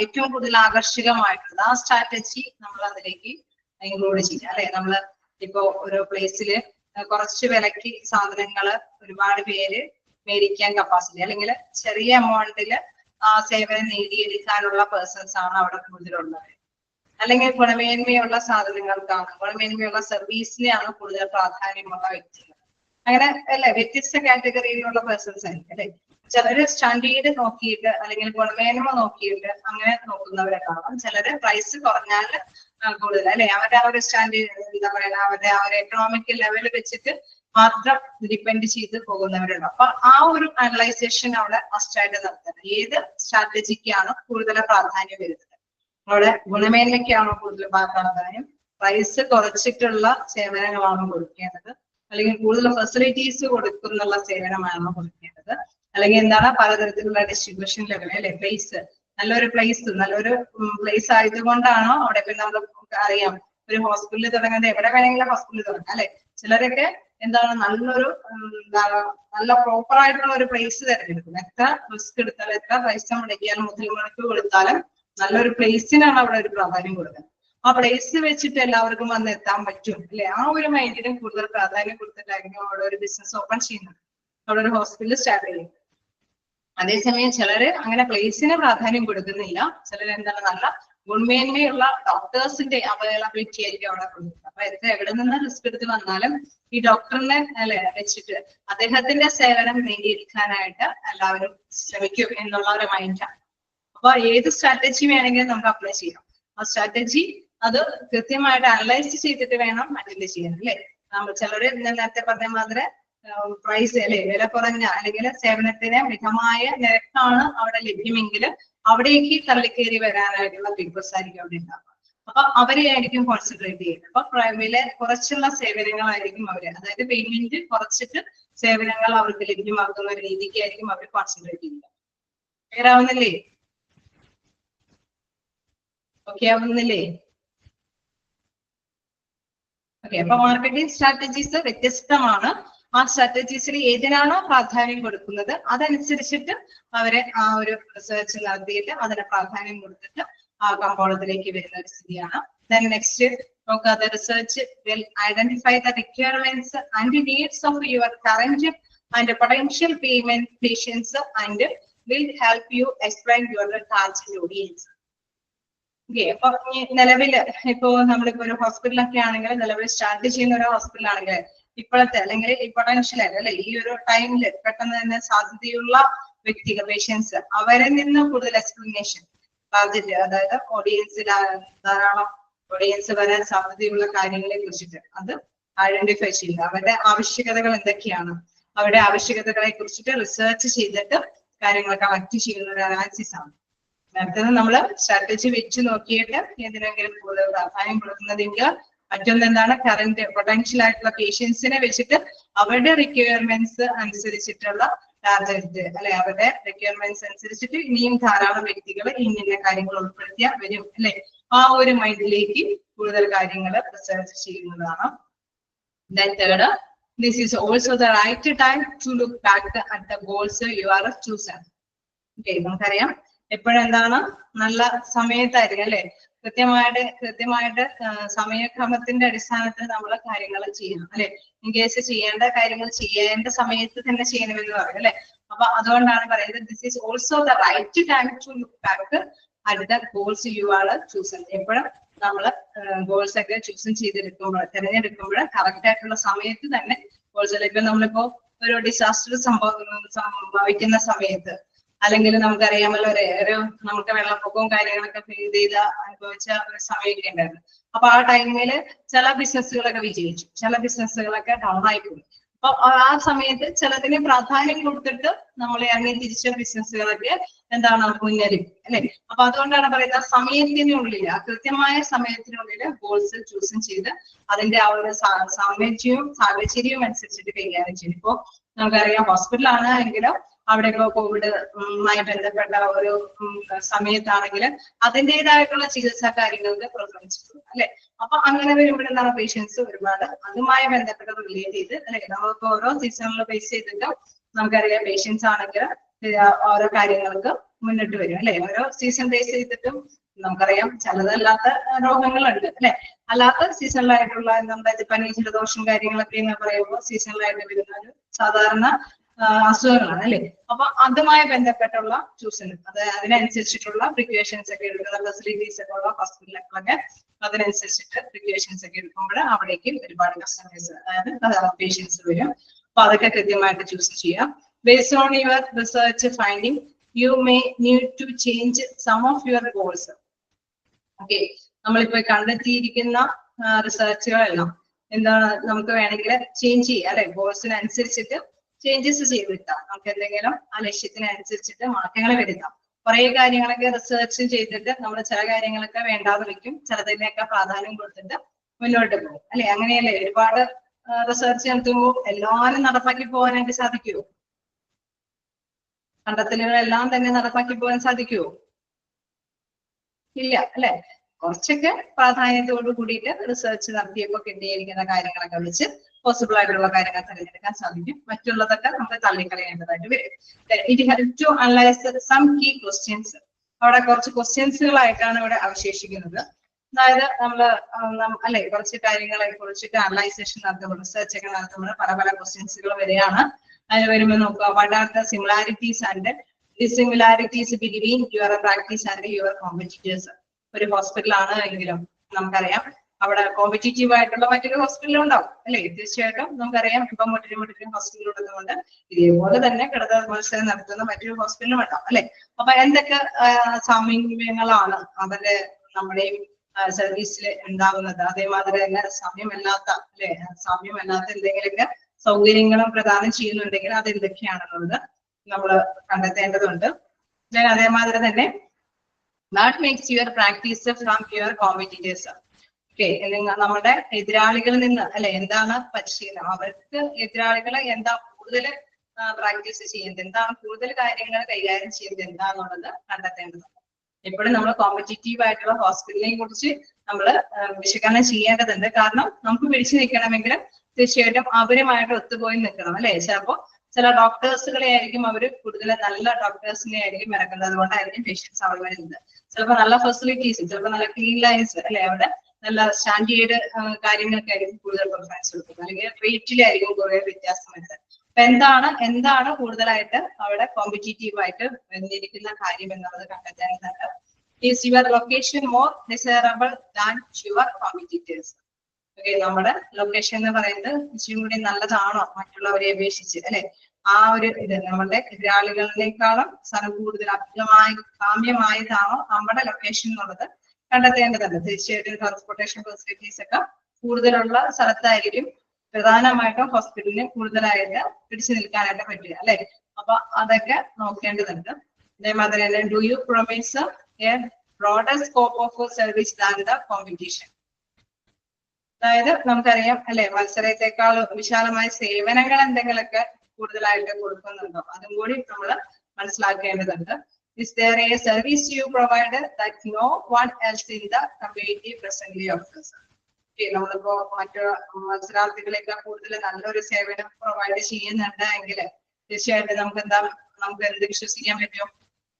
ഏറ്റവും കൂടുതൽ ആകർഷകമായിട്ടുള്ളത് ആ സ്ട്രാറ്റജി നമ്മൾ അതിലേക്ക് ഇൻക്ലൂഡ് ചെയ്യുക അല്ലെ. നമ്മൾ ഇപ്പോ ഒരു പ്ലേസില് കുറച്ച് വിലക്ക് സാധനങ്ങൾ ഒരുപാട് പേര് മേടിക്കാൻ കപ്പാസിറ്റി അല്ലെങ്കിൽ ചെറിയ എമൗണ്ടില് ആ സേവനം നേടിയെടുക്കാനുള്ള പേഴ്സൺസ് ആണ് അവിടെ കൂടുതലുള്ളത്. അല്ലെങ്കിൽ ഗുണമേന്മയുള്ള സാധനങ്ങൾക്കാണ്, ഗുണമേന്മയുള്ള സർവീസിനെയാണ് കൂടുതൽ പ്രാധാന്യമുള്ള വ്യക്തികൾ. അങ്ങനെ അല്ലെ, വ്യത്യസ്ത കാറ്റഗറിയിലുള്ള പേഴ്സൺസ് ആയിരിക്കും അല്ലെ. ചിലര് സ്റ്റാൻഡേർഡ് നോക്കിയിട്ട് അല്ലെങ്കിൽ ഗുണമേന്മ നോക്കിയിട്ട് അങ്ങനെ നോക്കുന്നവരെ കാണാം. ചിലര് പ്രൈസ് കുറഞ്ഞാൽ കൂടുതൽ അല്ലെ, അവരുടെ ആ ഒരു സ്റ്റാൻഡേർഡ് എന്താ പറയുക, അവരുടെ ആ ഒരു എക്കണോമിക്കൽ ലെവൽ വെച്ചിട്ട് മാത്രം ഡിപ്പെൻഡ് ചെയ്ത് പോകുന്നവരുണ്ട്. അപ്പൊ ആ ഒരു അനലൈസേഷൻ അവിടെ മസ്റ്റായിട്ട് നടത്തുന്നത്. ഏത് സ്ട്രാറ്റജിക്കാണ് കൂടുതൽ പ്രാധാന്യം വരുന്നത്? അവിടെ ഗുണമേന്മയ്ക്കാണോ കൂടുതൽ പ്രാധാന്യം? പ്രൈസ് കുറച്ചിട്ടുള്ള സേവനങ്ങളാണോ കൊടുക്കേണ്ടത്? അല്ലെങ്കിൽ കൂടുതൽ ഫെസിലിറ്റീസ് കൊടുക്കുന്നുള്ള സേവനമാണോ കൊടുക്കേണ്ടത്? അല്ലെങ്കിൽ എന്താണ് പലതരത്തിലുള്ള ഡിസ്ട്രിബ്യൂഷൻ ലെവൽ അല്ലെ, പ്ലേസ് നല്ലൊരു പ്ലേസ് ആയതുകൊണ്ടാണോ അവിടെ? ഇപ്പൊ നമുക്ക് അറിയാം ഒരു ഹോസ്പിറ്റലിൽ തുടങ്ങുന്നത് എവിടെ വേണമെങ്കിലും ഹോസ്പിറ്റലിൽ തുടങ്ങാം അല്ലെ. ചിലരൊക്കെ എന്താണ് നല്ല പ്രോപ്പർ ആയിട്ടുള്ള ഒരു പ്ലേസ് തിരഞ്ഞെടുക്കും. എത്ര റിസ്ക് എടുത്താലും എത്ര പൈസ മുടക്കിയാലും മുതൽമുടക്ക് കൊടുത്താലും നല്ലൊരു പ്ലേസിനാണ് അവിടെ ഒരു പ്രാധാന്യം കൊടുക്കുന്നത്. ആ പ്ലേസ് വെച്ചിട്ട് എല്ലാവർക്കും വന്ന് എത്താൻ പറ്റും അല്ലെ. ആ ഒരു മൈൻഡിനും കൂടുതൽ പ്രാധാന്യം കൊടുത്തിട്ടായിരിക്കും അവിടെ ഒരു ബിസിനസ് ഓപ്പൺ ചെയ്യുന്നത്, അവിടെ ഒരു ഹോസ്പിറ്റൽ സ്റ്റാർട്ട് ചെയ്യും. അതേസമയം ചിലര് അങ്ങനെ പ്ലേസിന് പ്രാധാന്യം കൊടുക്കുന്നില്ല. ചിലർ എന്താണ് നല്ല ഗുണമേന്മയുള്ള ഡോക്ടേഴ്സിന്റെ അവൈലബിലിറ്റി ആയിരിക്കും അവിടെ കൊടുക്കുന്നത്. അപ്പൊ എവിടെ നിന്ന് റിസ്ക് എടുത്ത് വന്നാലും ഈ ഡോക്ടറിനെ അല്ലെ വെച്ചിട്ട് അദ്ദേഹത്തിന്റെ സേവനം നേടിയെടുക്കാനായിട്ട് എല്ലാവരും ശ്രമിക്കും എന്നുള്ള ഒരു മൈൻഡാണ്. അപ്പൊ ഏത് സ്ട്രാറ്റജി വേണമെങ്കിലും നമുക്ക് അപ്ലൈ ചെയ്യാം. ആ സ്ട്രാറ്റജി അത് കൃത്യമായിട്ട് അനലൈസ് ചെയ്തിട്ട് വേണം അറ്റൻഡ് ചെയ്യാൻ, അല്ലെ? നമ്മൾ ചിലര് നേരത്തെ പറഞ്ഞ മാതിരി പ്രൈസ് അല്ലെ, വില കുറഞ്ഞ അല്ലെങ്കിൽ സേവനത്തിന് മിതമായ നിരക്കാണ് അവിടെ ലഭ്യമെങ്കിൽ അവിടേക്ക് തള്ളിക്കേറി വരാനായിട്ടുള്ള പീപ്പിൾസ് ആയിരിക്കും അവിടെ ഉണ്ടാവുക. അപ്പൊ അവരെ ആയിരിക്കും കോൺസെൻട്രേറ്റ് ചെയ്യുന്നത്. അപ്പൊ വില കുറച്ചുള്ള സേവനങ്ങളായിരിക്കും അവര്, അതായത് പേയ്മെന്റ് കുറച്ചിട്ട് സേവനങ്ങൾ അവർക്ക് ലഭ്യമാക്കുന്ന ഒരു രീതിക്കായിരിക്കും അവർ കോൺസെൻട്രേറ്റ് ചെയ്യുന്നത്. ക്ലിയർ ആവുന്നില്ലേ? ഓക്കെ ആവുന്നില്ലേ? ഓക്കെ, അപ്പൊ മാർക്കറ്റിംഗ് സ്ട്രാറ്റജീസ് വ്യത്യസ്തമാണ്. ആ സ്ട്രാറ്റജീസിൽ ഏതിനാണോ പ്രാധാന്യം കൊടുക്കുന്നത് അതനുസരിച്ചിട്ട് അവരെ ആ ഒരു റിസർച്ച് നടത്തിയിട്ട് അതിന് പ്രാധാന്യം കൊടുത്തിട്ട് ആ കമ്പോളത്തിലേക്ക് വരുന്ന ഒരു സ്ഥിതിയാണ്. Then next, the research will identify the requirements and needs of your current and potential payment patients and will help you explain your target audience. Okay, അപ്പൊ നിലവില് ഇപ്പോ നമ്മളിപ്പോ ഒരു ഹോസ്പിറ്റലൊക്കെ ആണെങ്കിൽ, നിലവിൽ സ്റ്റാർട്ട് ചെയ്യുന്ന ഒരു ഹോസ്പിറ്റലാണെങ്കിൽ ഇപ്പോഴത്തെ അല്ലെങ്കിൽ ഈ പൊട്ടൻഷ്യൽ അല്ലെ ഈ ഒരു ടൈമില് പെട്ടെന്ന് തന്നെ സാധ്യതയുള്ള വ്യക്തികൾ പേഷ്യൻസ് അവരിൽ നിന്ന് കൂടുതൽ എക്സ്പ്ലനേഷൻ ടാർഗറ്റ്, അതായത് ഓഡിയൻസിൽ ധാരാളം ഓഡിയൻസ് വരാൻ സാധ്യതയുള്ള കാര്യങ്ങളെ കുറിച്ചിട്ട് അത് ഐഡന്റിഫൈ ചെയ്യുക. അവരുടെ ആവശ്യകതകൾ എന്തൊക്കെയാണ്, അവരുടെ ആവശ്യകതകളെ കുറിച്ചിട്ട് റിസർച്ച് ചെയ്തിട്ട് കാര്യങ്ങൾ കളക്ട് ചെയ്യുന്ന ഒരു അനാലിസിസ് ആണ്. അടുത്തത് നമ്മള് സ്ട്രാറ്റജി വെച്ച് നോക്കിയിട്ട് എന്തിനെങ്കിലും കൂടുതൽ പ്രാധാന്യം കൊടുക്കുന്നതെങ്കിൽ മറ്റൊന്ന് എന്താണ്, കറന്റ് പൊട്ടൻഷ്യൽ ആയിട്ടുള്ള പേഷ്യൻസിനെ വെച്ചിട്ട് അവരുടെ റിക്വയർമെന്റ്സ് അനുസരിച്ചിട്ടുള്ള ടാർഗറ്റ് അല്ലെ, അവരുടെ റിക്വയർമെന്റ്സ് അനുസരിച്ചിട്ട് ഇനിയും ധാരാളം വ്യക്തികൾ ഇന്ന കാര്യങ്ങൾ ഉൾപ്പെടുത്തിയാൽ വരും അല്ലെ, ആ ഒരു മൈൻഡിലേക്ക് കൂടുതൽ കാര്യങ്ങൾ റിസർച്ച് ചെയ്യുന്നതാണ്. Then third, this is also the right time to look back at the goals you are chosen. Okay, നമുക്കറിയാം എപ്പോഴെന്താണ് നല്ല സമയത്തായിരിക്കും അല്ലെ, കൃത്യമായിട്ട് സമയക്രമത്തിന്റെ അടിസ്ഥാനത്തിൽ നമ്മൾ കാര്യങ്ങൾ ചെയ്യണം അല്ലെ. ഇൻ കേസ് ചെയ്യേണ്ട കാര്യങ്ങൾ ചെയ്യേണ്ട സമയത്ത് തന്നെ ചെയ്യണമെന്ന് പറയും അല്ലെ. അപ്പൊ അതുകൊണ്ടാണ് പറയുന്നത് this is also the right time to look back at the goals you are chosen. എപ്പോഴും നമ്മള് ഗോൾസ് ഒക്കെ ചൂസൺ ചെയ്തെടുക്കുമ്പോൾ തിരഞ്ഞെടുക്കുമ്പോൾ കറക്റ്റ് ആയിട്ടുള്ള സമയത്ത് തന്നെ ഗോൾസിലേക്ക്, നമ്മളിപ്പോ ഒരു ഡിസാസ്റ്റർ സംഭവിക്കുന്ന സമയത്ത് അല്ലെങ്കിൽ നമുക്കറിയാമല്ലോ ഒരു നമുക്ക് വെള്ളപ്പൊക്കവും കാര്യങ്ങളൊക്കെ ഫീൽ ചെയ്ത അനുഭവിച്ച ഒരു സമയമൊക്കെ ഉണ്ടായിരുന്നു. അപ്പൊ ആ ടൈമില് ചില ബിസിനസ്സുകളൊക്കെ വിജയിച്ചു, ചില ബിസിനസ്സുകളൊക്കെ ഡൗൺ ആയിപ്പോയി. അപ്പൊ ആ സമയത്ത് ചിലതിന് പ്രാധാന്യം കൊടുത്തിട്ട് നമ്മൾ ഇറങ്ങി തിരിച്ച ബിസിനസ്സുകളൊക്കെ എന്താണ് മുന്നേറിക്കും അല്ലെ. അപ്പൊ അതുകൊണ്ടാണ് പറയുന്നത് സമയത്തിനുള്ളിൽ, ആ കൃത്യമായ സമയത്തിനുള്ളിൽ ഗോൾസ് ചൂസും ചെയ്ത് അതിന്റെ ആ ഒരു സാഹചര്യവും അനുസരിച്ചിട്ട് കൈകാര്യം ചെയ്യും. ഇപ്പോ നമുക്കറിയാം ഹോസ്പിറ്റലാണ് എങ്കിലും അവിടെ ഇപ്പോൾ കോവിഡുമായി ബന്ധപ്പെട്ട ഒരു സമയത്താണെങ്കിൽ അതിൻ്റെതായിട്ടുള്ള ചികിത്സാ കാര്യങ്ങൾക്ക് പ്രോത്സാഹിച്ചിട്ടുണ്ട് അല്ലെ. അപ്പൊ അങ്ങനെ വരുമ്പോൾ എന്താണ് പേഷ്യൻസ് ഒരുപാട് അതുമായി ബന്ധപ്പെട്ട് റിലേറ്റ് ചെയ്ത് അല്ലെ, നമ്മൾക്ക് ഓരോ സീസണിൽ ബേസ് ചെയ്തിട്ട് നമുക്കറിയാം പേഷ്യൻസ് ആണെങ്കിൽ ഓരോ കാര്യങ്ങൾക്ക് മുന്നിട്ട് വരും അല്ലെ. ഓരോ സീസൺ ബേസ് ചെയ്തിട്ടും നമുക്കറിയാം ചിലതല്ലാത്ത രോഗങ്ങളുണ്ട് അല്ലെ. അല്ലാത്ത സീസണിലായിട്ടുള്ള നമ്മുടെ പനി ജലദോഷം കാര്യങ്ങളൊക്കെ എന്ന് പറയുമ്പോൾ സീസണിലായിട്ട് വരുന്ന ഒരു സാധാരണ അസുഖങ്ങളാണ് അല്ലെ. അപ്പൊ അതുമായി ബന്ധപ്പെട്ടുള്ള ചൂസൺ, അത് അതിനനുസരിച്ചിട്ടുള്ള പ്രിക്വേഷൻസ് ഒക്കെ എടുക്കുന്ന ഫെസിലിറ്റീസ് ഒക്കെ ഉള്ള ഹോസ്പിറ്റലുകളൊക്കെ അതിനനുസരിച്ചിട്ട് പ്രിക്വേഷൻസ് ഒക്കെ എടുക്കുമ്പോൾ അവിടേക്ക് ഒരുപാട് കസ്റ്റമേഴ്സ് അതായത് പേഷ്യൻസ് വരും. അപ്പൊ അതൊക്കെ കൃത്യമായിട്ട് ചൂസ് ചെയ്യാം. Based on your research finding you may need to change some of your goals. Okay, നമ്മളിപ്പോ കണ്ടെത്തിയിരിക്കുന്ന റിസർച്ചുകളെല്ലാം എന്താണ് നമുക്ക് വേണമെങ്കിൽ ചേഞ്ച് ചെയ്യാം അല്ലെ. ഗോൾസിനനുസരിച്ചിട്ട് ചേഞ്ചസ് ചെയ്തിട്ടാം, നമുക്ക് എന്തെങ്കിലും ആ ലക്ഷ്യത്തിനനുസരിച്ചിട്ട് മാറ്റങ്ങൾ വരുത്താം. കുറെ കാര്യങ്ങളൊക്കെ റിസർച്ച് ചെയ്തിട്ട് നമ്മൾ ചില കാര്യങ്ങളൊക്കെ വേണ്ടാതെ വെക്കും, ചിലതിനൊക്കെ പ്രാധാന്യം കൊടുത്തിട്ട് മുന്നോട്ട് പോകും അല്ലെ. അങ്ങനെയല്ലേ ഒരുപാട് റിസർച്ച് നടത്തുമ്പോൾ എല്ലാവരും നടപ്പാക്കി പോകാനായിട്ട് സാധിക്കുമോ? കണ്ടെത്തലുകളെല്ലാം തന്നെ നടപ്പാക്കി പോകാൻ സാധിക്കുമോ? ഇല്ല അല്ലെ. കുറച്ചൊക്കെ പ്രാധാന്യത്തോട് കൂടിയിട്ട് റിസർച്ച് നടത്തിയപ്പോൾ കിട്ടിയിരിക്കുന്ന കാര്യങ്ങളൊക്കെ വെച്ച് പോസിബിൾ ആയിട്ടുള്ള കാര്യങ്ങൾ തിരഞ്ഞെടുക്കാൻ സാധിക്കും. മറ്റുള്ളതൊക്കെ നമുക്ക് തള്ളിക്കളയേണ്ടതായിട്ട് വരും. It help to analyse some key questions. അവിടെ കുറച്ച് ക്വസ്റ്റ്യൻസുകളായിട്ടാണ് ഇവിടെ അവശേഷിക്കുന്നത്. അതായത് നമ്മള് അല്ലെ കുറച്ച് കാര്യങ്ങളെ കുറിച്ചിട്ട് അനലൈസേഷൻ നടത്തുമ്പോൾ റിസർച്ച് ഒക്കെ നടത്തുമ്പോൾ പല ക്വസ്റ്റ്യൻസുകൾ വരികയാണ്. അതിന് വരുമ്പോൾ നോക്കുക, what are the similarities and dissimilarities between your practice and your competitors. ഒരു ഹോസ്പിറ്റലാണ് എങ്കിലും നമുക്കറിയാം അവിടെ കോമ്പറ്റീറ്റീവ് ആയിട്ടുള്ള മറ്റൊരു ഹോസ്പിറ്റലും ഉണ്ടാവും അല്ലെ. തീർച്ചയായിട്ടും നമുക്കറിയാം ഇപ്പം മറ്റൊരു ഹോസ്പിറ്റൽ ഉള്ളതുകൊണ്ട് ഇതേപോലെ തന്നെ കിടന്ന മത്സരം നടത്തുന്ന മറ്റൊരു ഹോസ്പിറ്റലും ഉണ്ടാവും അല്ലെ. അപ്പൊ എന്തൊക്കെ സാമ്യങ്ങളാണ് അവരുടെ നമ്മുടെയും സർവീസിൽ ഉണ്ടാവുന്നത്. അതേമാതിരി തന്നെ സാമ്യമല്ലാത്ത എന്തെങ്കിലുമൊക്കെ സൗകര്യങ്ങളും പ്രദാനം ചെയ്യുന്നുണ്ടെങ്കിൽ അത് എന്തൊക്കെയാണെന്നുള്ളത് നമ്മൾ കണ്ടെത്തേണ്ടതുണ്ട്. അതേമാതിരി തന്നെ what makes your practice from your competitors. Okay, നമ്മുടെ എതിരാളികളിൽ നിന്ന് എന്താണ് പരിശീലനം, അവർക്ക് എതിരാളികളെ എന്താ കൂടുതൽ പ്രാക്ടീസ് ചെയ്യുന്നത്, എന്താണ് കൂടുതൽ കാര്യങ്ങൾ കൈകാര്യം ചെയ്യുന്നത് എന്താണെന്നുള്ളത് കണ്ടെത്തേണ്ടതുണ്ട്. എപ്പോഴും നമ്മൾ കോമ്പറ്റീറ്റീവ് ആയിട്ടുള്ള ഹോസ്പിറ്റലിനെ കുറിച്ച് നമ്മൾ വിശകലനം ചെയ്യേണ്ടതുണ്ട്. കാരണം നമുക്ക് പിടിച്ചു നിൽക്കണമെങ്കിൽ തീർച്ചയായിട്ടും അവരുമായിട്ട് ഒത്തുപോയി നിൽക്കണം ചിലപ്പോൾ ചില ഡോക്ടേഴ്സുകളെ ആയിരിക്കും അവര് കൂടുതൽ നല്ല ഡോക്ടേഴ്സിനെ ആയിരിക്കും ഇറക്കുന്നത്. അതുകൊണ്ടായിരിക്കും പേഷ്യൻസ് അവിടെ വരുന്നത്. ചിലപ്പോൾ നല്ല ഫെസിലിറ്റീസ്, ചിലപ്പോൾ നല്ല ക്ലീൻ ലൈൻസ് അവിടെ നല്ല സ്റ്റാൻഡേർഡ് കാര്യങ്ങളൊക്കെ ആയിരിക്കും കൂടുതൽ പ്രിഫറൻസ് കൊടുക്കുന്നത്. അല്ലെങ്കിൽ റേറ്റിലായിരിക്കും കുറെ വ്യത്യാസം വരുന്നത്. അപ്പൊ എന്താണ് കൂടുതലായിട്ട് അവിടെ കോമ്പറ്റീറ്റീവ് ആയിട്ട് വന്നിരിക്കുന്ന കാര്യം എന്നുള്ളത് കണ്ടെത്താനായിട്ട് is your location more desirable than your competitors. Okay, നമ്മുടെ ലൊക്കേഷൻ എന്ന് പറയുന്നത് ഇച്ചിരി കൂടി നല്ലതാണോ മറ്റുള്ളവരെ അപേക്ഷിച്ച് ആ ഒരു ഇത് നമ്മുടെ എതിരാളികളിനേക്കാളും സ്ഥലം കൂടുതൽ കാമ്യമായതാണോ നമ്മുടെ ലൊക്കേഷൻ എന്നുള്ളത് കണ്ടെത്തേണ്ടതുണ്ട്. തീർച്ചയായിട്ടും ട്രാൻസ്പോർട്ടേഷൻ ഫെസിലിറ്റീസ് ഒക്കെ കൂടുതലുള്ള സ്ഥലത്തായിരിക്കും പ്രധാനമായിട്ടും ഹോസ്പിറ്റലിന് കൂടുതലായിട്ട് പിടിച്ചു നിൽക്കാനായിട്ട് പറ്റുക അപ്പൊ അതൊക്കെ നോക്കേണ്ടതുണ്ട്. അതേമാതിരി തന്നെ do you promise A broader scope of service than the competition. അതായത് നമുക്കറിയാം മത്സരത്തെക്കാൾ വിശാലമായ സേവനങ്ങൾ എന്തെങ്കിലുമൊക്കെ കൂടുതലായിട്ട് കൊടുക്കുന്നുണ്ടോ, അതും കൂടി നമ്മൾ മനസ്സിലാക്കേണ്ടതുണ്ട്. Is there a service you provide that no one else in the community presently offers? നമ്മളിപ്പോ മറ്റു മത്സരാർത്ഥികളെയൊക്കെ കൂടുതൽ നല്ലൊരു സേവനം പ്രൊവൈഡ് ചെയ്യുന്നുണ്ട് എങ്കിൽ തീർച്ചയായിട്ടും നമുക്ക് എന്ത് വിശ്വസിക്കാൻ പറ്റും,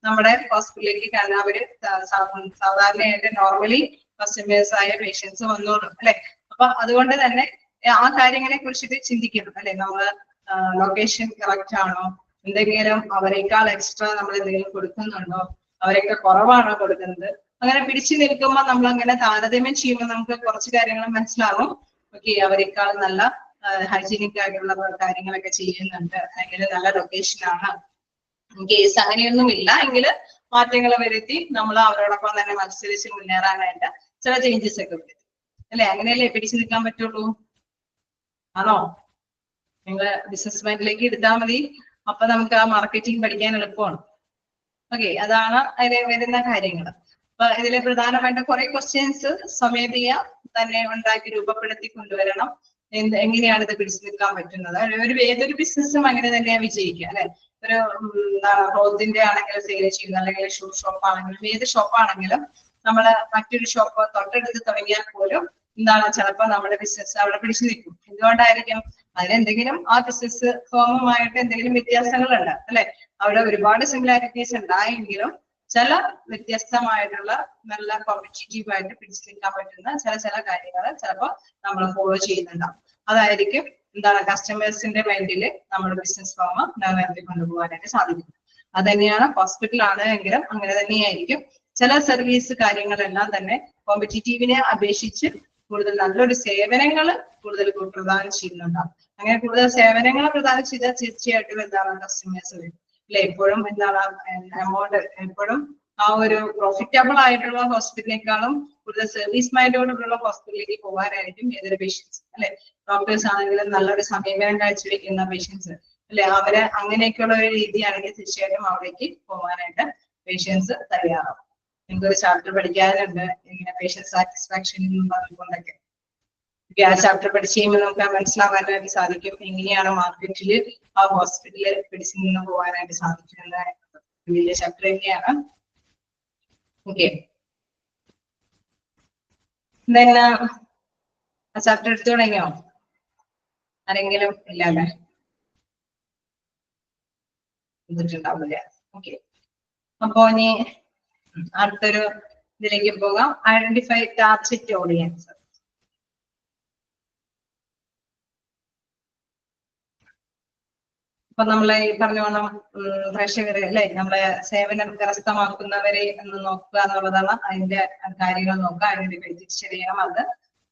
നമ്മുടെ ഹോസ്പിറ്റലിലേക്ക് കാരണം അവര് സാധാരണയായിട്ട് നോർമലി കസ്റ്റമേഴ്സ് ആയ പേഷ്യൻസ് വന്നോളും അപ്പൊ അതുകൊണ്ട് തന്നെ ആ കാര്യങ്ങളെ കുറിച്ചിട്ട് ചിന്തിക്കണം നമ്മള് ലൊക്കേഷൻ കറക്റ്റ് ആണോ, എന്തെങ്കിലും അവരെക്കാൾ എക്സ്ട്രാ നമ്മൾ എന്തെങ്കിലും കൊടുക്കുന്നുണ്ടോ, അവരൊക്കെ കുറവാണോ കൊടുക്കുന്നത്. അങ്ങനെ പിടിച്ചു നിൽക്കുമ്പോൾ നമ്മൾ അങ്ങനെ താരതമ്യം ചെയ്യുമ്പോൾ നമുക്ക് കുറച്ച് കാര്യങ്ങൾ മനസ്സിലാവും. ഓക്കെ, അവരെക്കാൾ നല്ല ഹൈജീനിക് ആയിട്ടുള്ള കാര്യങ്ങളൊക്കെ ചെയ്യുന്നുണ്ട്, അല്ലെങ്കിൽ നല്ല ലൊക്കേഷനാണ്. കേസ് അങ്ങനെയൊന്നും ഇല്ല എങ്കിൽ മാറ്റങ്ങൾ വരുത്തി നമ്മൾ അവരോടൊപ്പം തന്നെ മത്സരിച്ച് മുന്നേറാനായിട്ട് ചില ചേഞ്ചസ് ഒക്കെ വരും അങ്ങനെയല്ലേ പിടിച്ചു നിൽക്കാൻ പറ്റുള്ളൂ. ആണോ? നിങ്ങൾ ബിസിനസ് മൈൻഡിലേക്ക് എടുത്താൽ മതി, അപ്പൊ നമുക്ക് ആ മാർക്കറ്റിംഗ് പഠിക്കാൻ എളുപ്പമാണ്. ഓക്കെ, അതാണ് അതിൽ വരുന്ന കാര്യങ്ങൾ. അപ്പൊ ഇതിലെ പ്രധാനമായിട്ട് കുറെ ക്വസ്റ്റ്യൻസ് സ്വമേധയ തന്നെ ഉണ്ടാക്കി രൂപപ്പെടുത്തി കൊണ്ടുവരണം. എങ്ങനെയാണ് ഇത് പിടിച്ചു നിൽക്കാൻ പറ്റുന്നത്. ഏതൊരു ബിസിനസ്സും അങ്ങനെ തന്നെയാണ് വിജയിക്കുക ഒരു ക്ലോത്തിന്റെ ആണെങ്കിലും സെയിൽ ചെയ്യുന്നത്, അല്ലെങ്കിൽ ഷൂ ഷോപ്പ് ആണെങ്കിലും ഏത് ഷോപ്പാണെങ്കിലും നമ്മള് മറ്റൊരു ഷോപ്പ് തൊട്ടടുത്ത് തുടങ്ങിയാൽ പോലും ചിലപ്പോൾ നമ്മുടെ ബിസിനസ് അവിടെ പിടിച്ചു നിൽക്കും. എന്തുകൊണ്ടായിരിക്കും? അതിനെന്തെങ്കിലും ആ ബിസിനസ് ഫോമുമായിട്ട് എന്തെങ്കിലും വ്യത്യാസങ്ങളുണ്ട് അവിടെ ഒരുപാട് സിമിലാരിറ്റീസ് ഉണ്ടായെങ്കിലും ചില വ്യത്യസ്തമായിട്ടുള്ള നല്ല കോമ്പറ്റീറ്റീവ് ആയിട്ട് പിടിച്ചു നിൽക്കാൻ പറ്റുന്ന ചില കാര്യങ്ങൾ ചിലപ്പോൾ നമ്മൾ ഫോളോ ചെയ്യുന്നുണ്ടാവും. അതായിരിക്കും കസ്റ്റമേഴ്സിന്റെ മൈൻഡില് നമ്മുടെ ബിസിനസ് ഫോം നിലനിർത്തി കൊണ്ടുപോകാനായിട്ട് സാധിക്കും. അത് തന്നെയാണ് ഹോസ്പിറ്റൽ ആണ് എങ്കിലും അങ്ങനെ തന്നെയായിരിക്കും. ചില സർവീസ് കാര്യങ്ങളെല്ലാം തന്നെ കോമ്പറ്റീറ്റീവിനെ അപേക്ഷിച്ച് കൂടുതൽ നല്ലൊരു സേവനങ്ങൾ കൂടുതൽ പ്രദാനം ചെയ്യുന്നുണ്ടാവും. അങ്ങനെ കൂടുതൽ സേവനങ്ങൾ പ്രദാനം ചെയ്താൽ തീർച്ചയായിട്ടും കസ്റ്റമേഴ്സ് വരും എപ്പോഴും എമൗണ്ട് എപ്പോഴും ആ ഒരു പ്രോഫിറ്റബിൾ ആയിട്ടുള്ള ഹോസ്പിറ്റലിനേക്കാളും കൂടുതൽ സർവീസ് മൈൻഡോടുള്ള ഹോസ്പിറ്റലിലേക്ക് പോകാനായിരിക്കും ഏതൊരു പേഷ്യൻസ് ഡോക്ടേഴ്സ് ആണെങ്കിലും നല്ലൊരു സമീപനം കാഴ്ചവെക്കുന്ന പേഷ്യൻസ് അവര് അങ്ങനെയൊക്കെയുള്ള ഒരു രീതിയാണെങ്കിൽ തീർച്ചയായിട്ടും അവിടേക്ക് പോകാനായിട്ട് പേഷ്യൻസ് തയ്യാറാവും. നിങ്ങൾക്കൊരു ചാപ്റ്റർ പഠിക്കാനുണ്ട് ഇങ്ങനെ പേഷ്യന്റ് സാറ്റിസ്ഫാക്ഷൻ എന്ന് പറഞ്ഞുകൊണ്ടൊക്കെ. ആ ചാപ്റ്റർ പഠിച്ചു കഴിയുമ്പോൾ നമുക്ക് മനസ്സിലാവാനായിട്ട് സാധിക്കും എങ്ങനെയാണ് മാർക്കറ്റിൽ ആ ഹോസ്പിറ്റലിൽ പിടിച്ചു നിന്ന് പോകാനായിട്ട് സാധിക്കുന്നത്. വലിയ ചാപ്റ്റർ തന്നെയാണ്. ഓക്കെ, ആ ചാപ്റ്റർ എടുത്തു തുടങ്ങിയോ? ആരെങ്കിലും ഇല്ലല്ലേ? എടുത്തിട്ടുണ്ടാവില്ല. ഓക്കെ, അപ്പോ ഇനി അടുത്തൊരു ഇതിലേക്ക് പോകാം. Identify target audience. അപ്പൊ നമ്മളെ ഈ പറഞ്ഞോണം പ്രേക്ഷകരെ നമ്മളെ സേവനം കരസ്ഥമാക്കുന്നവരെ എന്ന് നോക്കുക എന്നുള്ളതാണ് അതിന്റെ കാര്യങ്ങൾ നോക്കുക. ഐഡന്റിഫൈ തിരിച്ചറിയണം.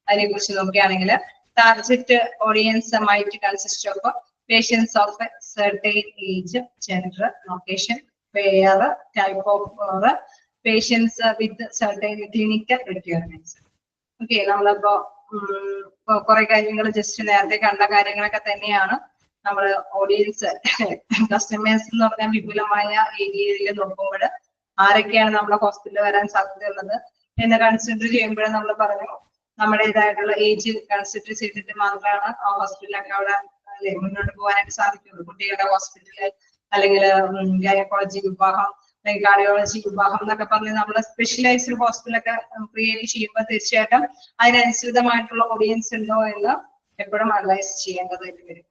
അതിനെ കുറിച്ച് നോക്കുകയാണെങ്കിൽ target audience might consist of patients of certain age, gender, location, payer, type of patients with certain clinical requirements. Okay, നമ്മളിപ്പോ കുറെ കാര്യങ്ങൾ ജസ്റ്റ് നേരത്തെ കണ്ട കാര്യങ്ങളൊക്കെ തന്നെയാണ് നമ്മൾ ഓഡിയൻസ് കസ്റ്റമേഴ്സ് എന്ന് പറഞ്ഞാൽ വിപുലമായ ഏരിയയിൽ നോക്കുമ്പോൾ ആരൊക്കെയാണ് നമ്മുടെ ഹോസ്പിറ്റലിൽ വരാൻ സാധ്യതയുള്ളത് എന്ന് കൺസിഡർ ചെയ്യുമ്പോൾ നമ്മൾ പറഞ്ഞു നമ്മുടേതായിട്ടുള്ള ഏജ് കൺസിഡർ ചെയ്തിട്ട് മാത്രമാണ് ആ ഹോസ്പിറ്റലൊക്കെ അവിടെ മുന്നോട്ട് പോകാനായിട്ട് സാധിക്കുള്ളൂ. കുട്ടികളുടെ ഹോസ്പിറ്റല് അല്ലെങ്കിൽ ഗൈനക്കോളജി വിഭാഗം അല്ലെങ്കിൽ കാർഡിയോളജി വിഭാഗം എന്നൊക്കെ പറഞ്ഞ് നമ്മൾ സ്പെഷ്യലൈസ്ഡ് ഹോസ്പിറ്റലൊക്കെ ക്രിയേറ്റ് ചെയ്യുമ്പോൾ തീർച്ചയായിട്ടും അതിനനുസൃതമായിട്ടുള്ള ഓഡിയൻസ് ഉണ്ടോ എന്ന് എപ്പോഴും അനലൈസ് ചെയ്യേണ്ടതായിട്ട് വരും.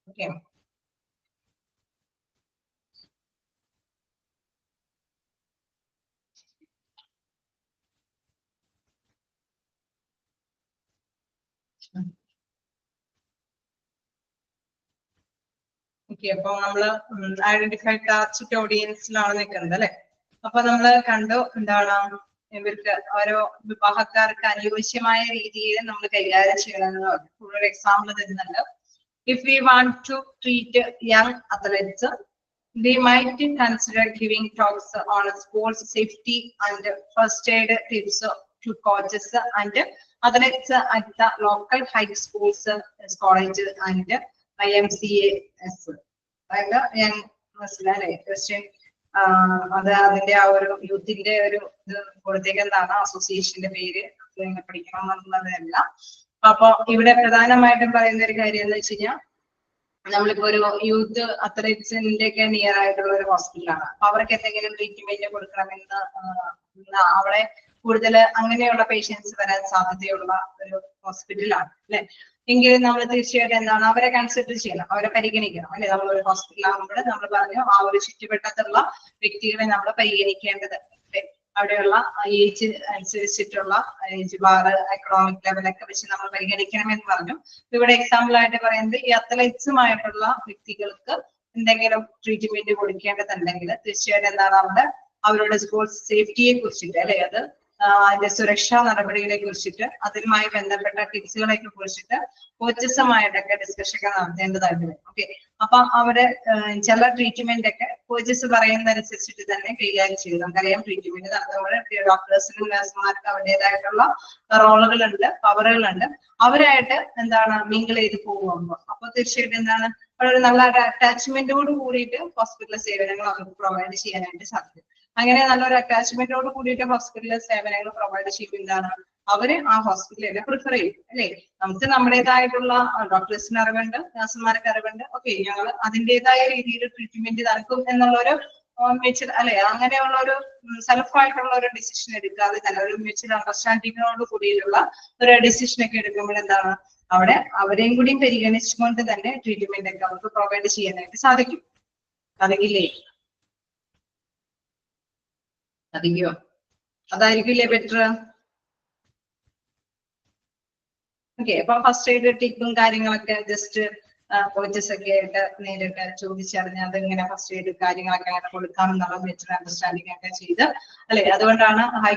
Okay. ഓക്കെ, അപ്പൊ നമ്മള് ഐഡന്റിഫൈഡ് ടാർഗറ്റ് ഓഡിയൻസിലാണ് നിൽക്കുന്നത് അല്ലെ. അപ്പൊ നമ്മള് കണ്ടു എന്താണ് ഇവർക്ക് ഓരോ വിഭാഗക്കാർക്ക് അനുയോജ്യമായ രീതിയിൽ നമ്മൾ കൈകാര്യം ചെയ്യണമെന്ന് പറഞ്ഞു. ഒരു എക്സാമ്പിൾ തരുന്നുണ്ട്. If we want to treat young athletes, we might consider giving talks on sports safety and first aid tips to coaches and athletes at the local high schools, college and IMCAs. അതായത് ഞാൻ മനസ്സിലായി question അത് അതിന്റെ ആ ഒരു യൂത്തിന്റെ ഒരു ഇത് കൊടുത്തേക്ക് എന്താണ് അസോസിയേഷന്റെ പേര് പഠിക്കണം എന്നുള്ളതല്ല. അപ്പൊ ഇവിടെ പ്രധാനമായിട്ടും പറയുന്ന ഒരു കാര്യം എന്ന് വെച്ച് കഴിഞ്ഞാൽ നമ്മളിപ്പോ ഒരു യൂത്ത് അത്ലറ്റ്സിന്റെ ഒക്കെ നിയർ ആയിട്ടുള്ള ഒരു ഹോസ്പിറ്റലാണ്. അപ്പൊ അവർക്ക് എന്തെങ്കിലും ട്രീറ്റ്മെന്റ് കൊടുക്കണമെന്ന് അവിടെ കൂടുതൽ അങ്ങനെയുള്ള പേഷ്യൻസ് വരാൻ സാധ്യതയുള്ള ഒരു ഹോസ്പിറ്റലാണ് അല്ലെ. എങ്കിലും നമ്മൾ തീർച്ചയായിട്ടും എന്താണ് അവരെ കൺസിഡർ ചെയ്യണം, അവരെ പരിഗണിക്കണം അല്ലെ. നമ്മൾ ഒരു ഹോസ്പിറ്റലാകുമ്പോൾ നമ്മൾ പറഞ്ഞു ആ ഒരു ചുറ്റുവട്ടത്തുള്ള വ്യക്തികളെ നമ്മൾ പരിഗണിക്കേണ്ടത് അവിടെയുള്ള ഏജ് അനുസരിച്ചിട്ടുള്ള ഏജ് ബാർ എക്കണോമിക് ലെവലൊക്കെ വെച്ച് നമ്മൾ പരിഗണിക്കണമെന്ന് പറഞ്ഞു. ഇവിടെ എക്സാമ്പിൾ ആയിട്ട് പറയുന്നത് ഈ അത്ലറ്റ്സുമായിട്ടുള്ള വ്യക്തികൾക്ക് എന്തെങ്കിലും ട്രീറ്റ്മെന്റ് കൊടുക്കേണ്ടതുണ്ടെങ്കിൽ തീർച്ചയായിട്ടും എന്താണ് അവിടെ അവരുടെ സ്പോർട്സ് സേഫ്റ്റിയെ കുറിച്ചിട്ട് അല്ലെ, അത് അതിന്റെ സുരക്ഷാ നടപടികളെ കുറിച്ചിട്ട് അതുമായി ബന്ധപ്പെട്ട ടിപ്സുകളെ കുറിച്ചിട്ട് കോച്ചസുമായിട്ടൊക്കെ ഡിസ്കഷൻ ഒക്കെ നടത്തേണ്ടതായിട്ട് വരും. ഓക്കെ, അപ്പൊ അവര് ചില ട്രീറ്റ്മെന്റ് ഒക്കെ കോച്ചസ് പറയുന്നതനുസരിച്ചിട്ട് തന്നെ കൈകാര്യം ചെയ്യും. നമുക്കറിയാം ട്രീറ്റ്മെന്റ് നടത്തുമ്പോൾ ഡോക്ടേഴ്സിനും നഴ്സുമാർക്കും അവരുടേതായിട്ടുള്ള റോളുകളുണ്ട്, പവറുകളുണ്ട്. അവരായിട്ട് എന്താണ് മിങ്കിൾ ചെയ്ത് പോകുമ്പോൾ അപ്പൊ തീർച്ചയായിട്ടും എന്താണ് വളരെ നല്ല ഒരു അറ്റാച്ച്മെന്റോട് കൂടിയിട്ട് ഹോസ്പിറ്റൽ സേവനങ്ങൾ അവർക്ക് പ്രൊവൈഡ് ചെയ്യാനായിട്ട് സാധിക്കും. അങ്ങനെ നല്ലൊരു അറ്റാച്ച്മെന്റോട് കൂടിയിട്ട് ഹോസ്പിറ്റലിലെ സേവനങ്ങൾ പ്രൊവൈഡ് ചെയ്യുമ്പോൾ എന്താണ് അവര് ആ ഹോസ്പിറ്റലിനെ പ്രിഫർ ചെയ്യും അല്ലെ. നമുക്ക് നമ്മുടേതായിട്ടുള്ള ഡോക്ടേഴ്സിന് അറിവുണ്ട്, നഴ്സുമാർക്ക് അറിവുണ്ട്. ഓക്കെ, ഞങ്ങൾ അതിൻ്റെതായ രീതിയിൽ ട്രീറ്റ്മെന്റ് നൽകും എന്നുള്ളൊരു മ്യൂച്വൽ അല്ലെ അങ്ങനെയുള്ള ഒരു സെൽഫായിട്ടുള്ള ഒരു ഡിസിഷൻ എടുക്കാതെ തന്നെ ഒരു മ്യൂച്വൽ അണ്ടർസ്റ്റാൻഡിങ്ങിനോട് കൂടിയിട്ടുള്ള ഒരു ഡിസിഷൻ ഒക്കെ എടുക്കുമ്പോൾ എന്താണ് അവിടെ അവരെയും കൂടിയും പരിഗണിച്ചുകൊണ്ട് തന്നെ ട്രീറ്റ്മെന്റ് ഒക്കെ അവർക്ക് പ്രൊവൈഡ് ചെയ്യാനായിട്ട് സാധിക്കും. സാധിക്കില്ലേ? സാധിക്കുമോ? അതായിരിക്കില്ലേ ബെറ്റർ? ഓക്കെ, അപ്പൊ ഫസ്റ്റ് എയ്ഡ് ടിപ്പും കാര്യങ്ങളൊക്കെ ജസ്റ്റ് കോച്ചസ് ഒക്കെ ആയിട്ട് നേരിട്ട് ചോദിച്ചറിഞ്ഞ് അതെങ്ങനെ ഫസ്റ്റ് എയ്ഡ് കാര്യങ്ങളൊക്കെ അങ്ങനെ കൊടുക്കാമെന്നുള്ള ബെറ്റർ അണ്ടർസ്റ്റാൻഡിങ് ഒക്കെ ചെയ്ത് അല്ലെ. അതുകൊണ്ടാണ് ഹൈ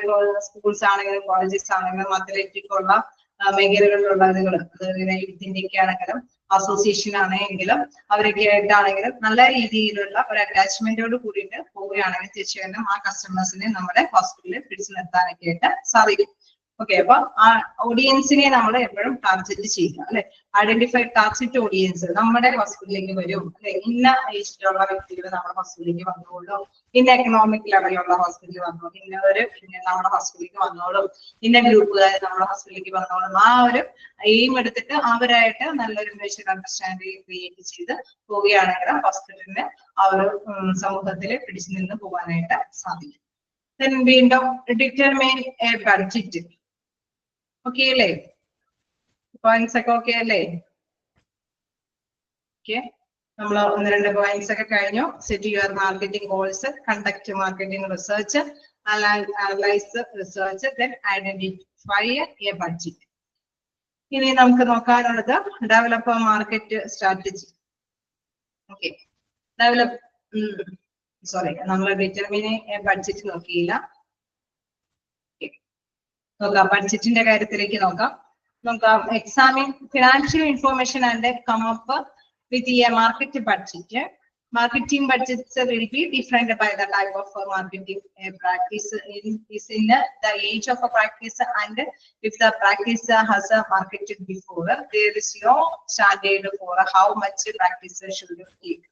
സ്കൂൾസ് ആണെങ്കിലും കോളേജസ് ആണെങ്കിലും അത്ലറ്റിക് ഉള്ള മേഖലകളിലുള്ള ആളുകൾ, അതുപോലെ യൂത്തിന്റെയൊക്കെ ആണെങ്കിലും അസോസിയേഷൻ ആണെങ്കിലും അവരൊക്കെ ആയിട്ടാണെങ്കിലും നല്ല രീതിയിലുള്ള ഒരു അറ്റാച്ച്മെന്റോട് കൂടിയിട്ട് പോവുകയാണെങ്കിൽ തീർച്ചയായിട്ടും ആ കസ്റ്റമേഴ്സിനെ നമ്മുടെ ഹോസ്പിറ്റലിൽ പിടിച്ചു നിർത്താനൊക്കെ ആയിട്ട് സാധിക്കും. ഓക്കെ, അപ്പൊ ആ ഓഡിയൻസിനെ നമ്മൾ എപ്പോഴും ടാർഗറ്റ് ചെയ്യുക അല്ലെ. ഐഡന്റിഫൈ ടാർഗറ്റ് ഓഡിയൻസ് നമ്മുടെ ഹോസ്പിറ്റലിലേക്ക് വരും അല്ലെ. ഇന്ന ഏജിലുള്ള വ്യക്തികൾ നമ്മുടെ ഹോസ്പിറ്റലിലേക്ക് വന്നോളൂ, ഇന്ന എക്കണോമിക് ലെവലുള്ള ഹോസ്പിറ്റലിൽ വന്നോളൂ, ഇന്നവര് പിന്നെ നമ്മുടെ ഹോസ്പിറ്റലിലേക്ക് വന്നോളും, ഇന്ന ഗ്രൂപ്പുകാർ നമ്മുടെ ഹോസ്പിറ്റലിലേക്ക് വന്നോളും. ആ ഒരു എയിം എടുത്തിട്ട് അവരായിട്ട് നല്ലൊരു മ്യൂച്വൽ അണ്ടർസ്റ്റാൻഡിങ് ക്രിയേറ്റ് ചെയ്ത് പോവുകയാണെങ്കിൽ ഹോസ്പിറ്റലിന് ആ ഒരു സമൂഹത്തിൽ പിടിച്ചു നിന്ന് പോകാനായിട്ട് സാധിക്കും. വീണ്ടും ഡിറ്റർമൈൻ എ ബഡ്ജറ്റ്. ഓക്കെ അല്ലേ? പോയിന്റ്സ് ഒക്കെ ഓക്കെ അല്ലേ? ഓക്കെ, നമ്മൾ 1-2 പോയിന്റ്സ് ഒക്കെ കഴിഞ്ഞു. Set your marketing goals, conduct marketing research, analyse research, then identify a budget. ഇനി നമുക്ക് നോക്കാനുള്ളത് ഡെവലപ്പ് മാർക്കറ്റ് സ്ട്രാറ്റജി. ഓക്കെ, നമ്മൾ ഡിറ്റർമിൻ ബഡ്ജറ്റ് നോക്കിയില്ല. നോക്കാം, ബഡ്ജറ്റിന്റെ കാര്യത്തിലേക്ക് നോക്കാം. Examine financial information and come up with a market budget. Marketing budgets will be different by the type of marketing practice is in the age of a practice, and if the practice has a marketed before, there is no standard for how much practice should take.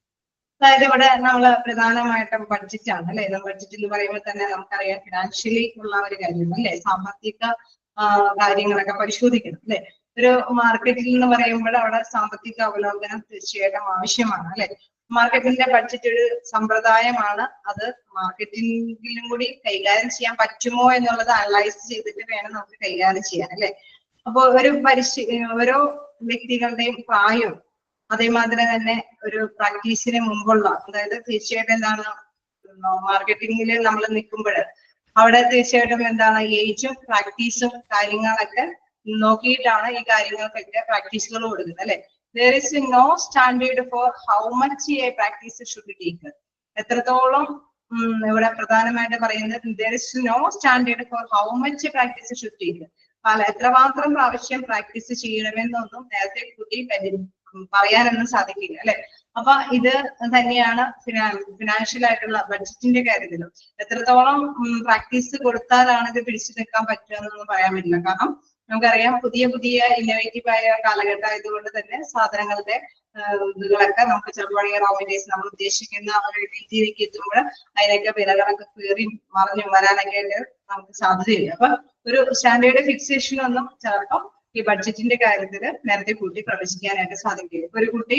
അതായത് ഇവിടെ നമ്മൾ പ്രധാനമായിട്ടും budget ആണ് അല്ലെ. Budget എന്ന് പറയുമ്പോൾ തന്നെ നമുക്കറിയാം ഫിനാൻഷ്യലി ഉള്ള ഒരു കാര്യം അല്ലെ, സാമ്പത്തിക കാര്യങ്ങളൊക്കെ പരിശോധിക്കണം അല്ലെ. ഒരു മാർക്കറ്റിൽ എന്ന് പറയുമ്പോൾ അവിടെ സാമ്പത്തിക അവലോകനം തീർച്ചയായിട്ടും ആവശ്യമാണ് അല്ലെ. മാർക്കറ്റിന്റെ ബഡ്ജറ്റ് ഒരു സമ്പ്രദായമാണ്. അത് മാർക്കറ്റിംഗിലും കൂടി കൈകാര്യം ചെയ്യാൻ പറ്റുമോ എന്നുള്ളത് അനലൈസ് ചെയ്തിട്ട് വേണം നമുക്ക് കൈകാര്യം ചെയ്യാൻ അല്ലെ. അപ്പൊ ഓരോ വ്യക്തികളുടെയും പ്രായവും അതേമാതിരി തന്നെ ഒരു പ്രാക്ടീസിന് മുമ്പുള്ള, അതായത് തീർച്ചയായിട്ടും എന്താണ് മാർക്കറ്റിംഗിൽ നമ്മൾ നിൽക്കുമ്പോൾ അവിടെ തീർച്ചയായിട്ടും എന്താണ് ഏജും പ്രാക്ടീസും കാര്യങ്ങളൊക്കെ നോക്കിയിട്ടാണ് ഈ കാര്യങ്ങൾക്കൊക്കെ പ്രാക്ടീസുകൾ കൊടുക്കുന്നത് അല്ലെ. There is no standard for how much a practice should take. എത്രത്തോളം ഇവിടെ പ്രധാനമായിട്ട് പറയുന്നത് there is no standard for how much a practice should take. എത്രമാത്രം പ്രാവശ്യം പ്രാക്ടീസ് ചെയ്യണമെന്നൊന്നും നേരത്തെ കൂട്ടി പറയാനൊന്നും സാധിക്കില്ല അല്ലെ. അപ്പൊ ഇത് തന്നെയാണ് ഫിനാൻഷ്യൽ ആയിട്ടുള്ള ബഡ്ജറ്റിന്റെ കാര്യത്തിലും. എത്രത്തോളം പ്രാക്ടീസ് കൊടുത്താലാണ് ഇത് പിടിച്ചു നിൽക്കാൻ പറ്റുക എന്നൊന്നും പറയാൻ പറ്റില്ല. കാരണം നമുക്കറിയാം പുതിയ പുതിയ ഇന്നോവേറ്റീവ് ആയ കാലഘട്ടം ആയതുകൊണ്ട് തന്നെ സാധനങ്ങളുടെ ഇതുകളൊക്കെ നമുക്ക് ചിലപ്പോൾ റോ മെറ്റീരിയൽസ് നമ്മൾ ഉദ്ദേശിക്കുന്ന ഒരു രീതിയിലേക്ക് എത്തുമ്പോൾ അതിനൊക്കെ വിലകളൊക്കെ കയറി മറിഞ്ഞു വരാനൊക്കെ ആയിട്ട് നമുക്ക് സാധ്യതയില്ല. അപ്പൊ ഒരു സ്റ്റാൻഡേർഡ് ഫിക്സേഷൻ ഒന്നും ചിലപ്പോൾ ഈ ബഡ്ജറ്റിന്റെ കാര്യത്തിൽ നേരത്തെ കൂട്ടി പ്രവേശിക്കാനായിട്ട് സാധിക്കില്ല. ഇപ്പൊ ഒരു കുട്ടി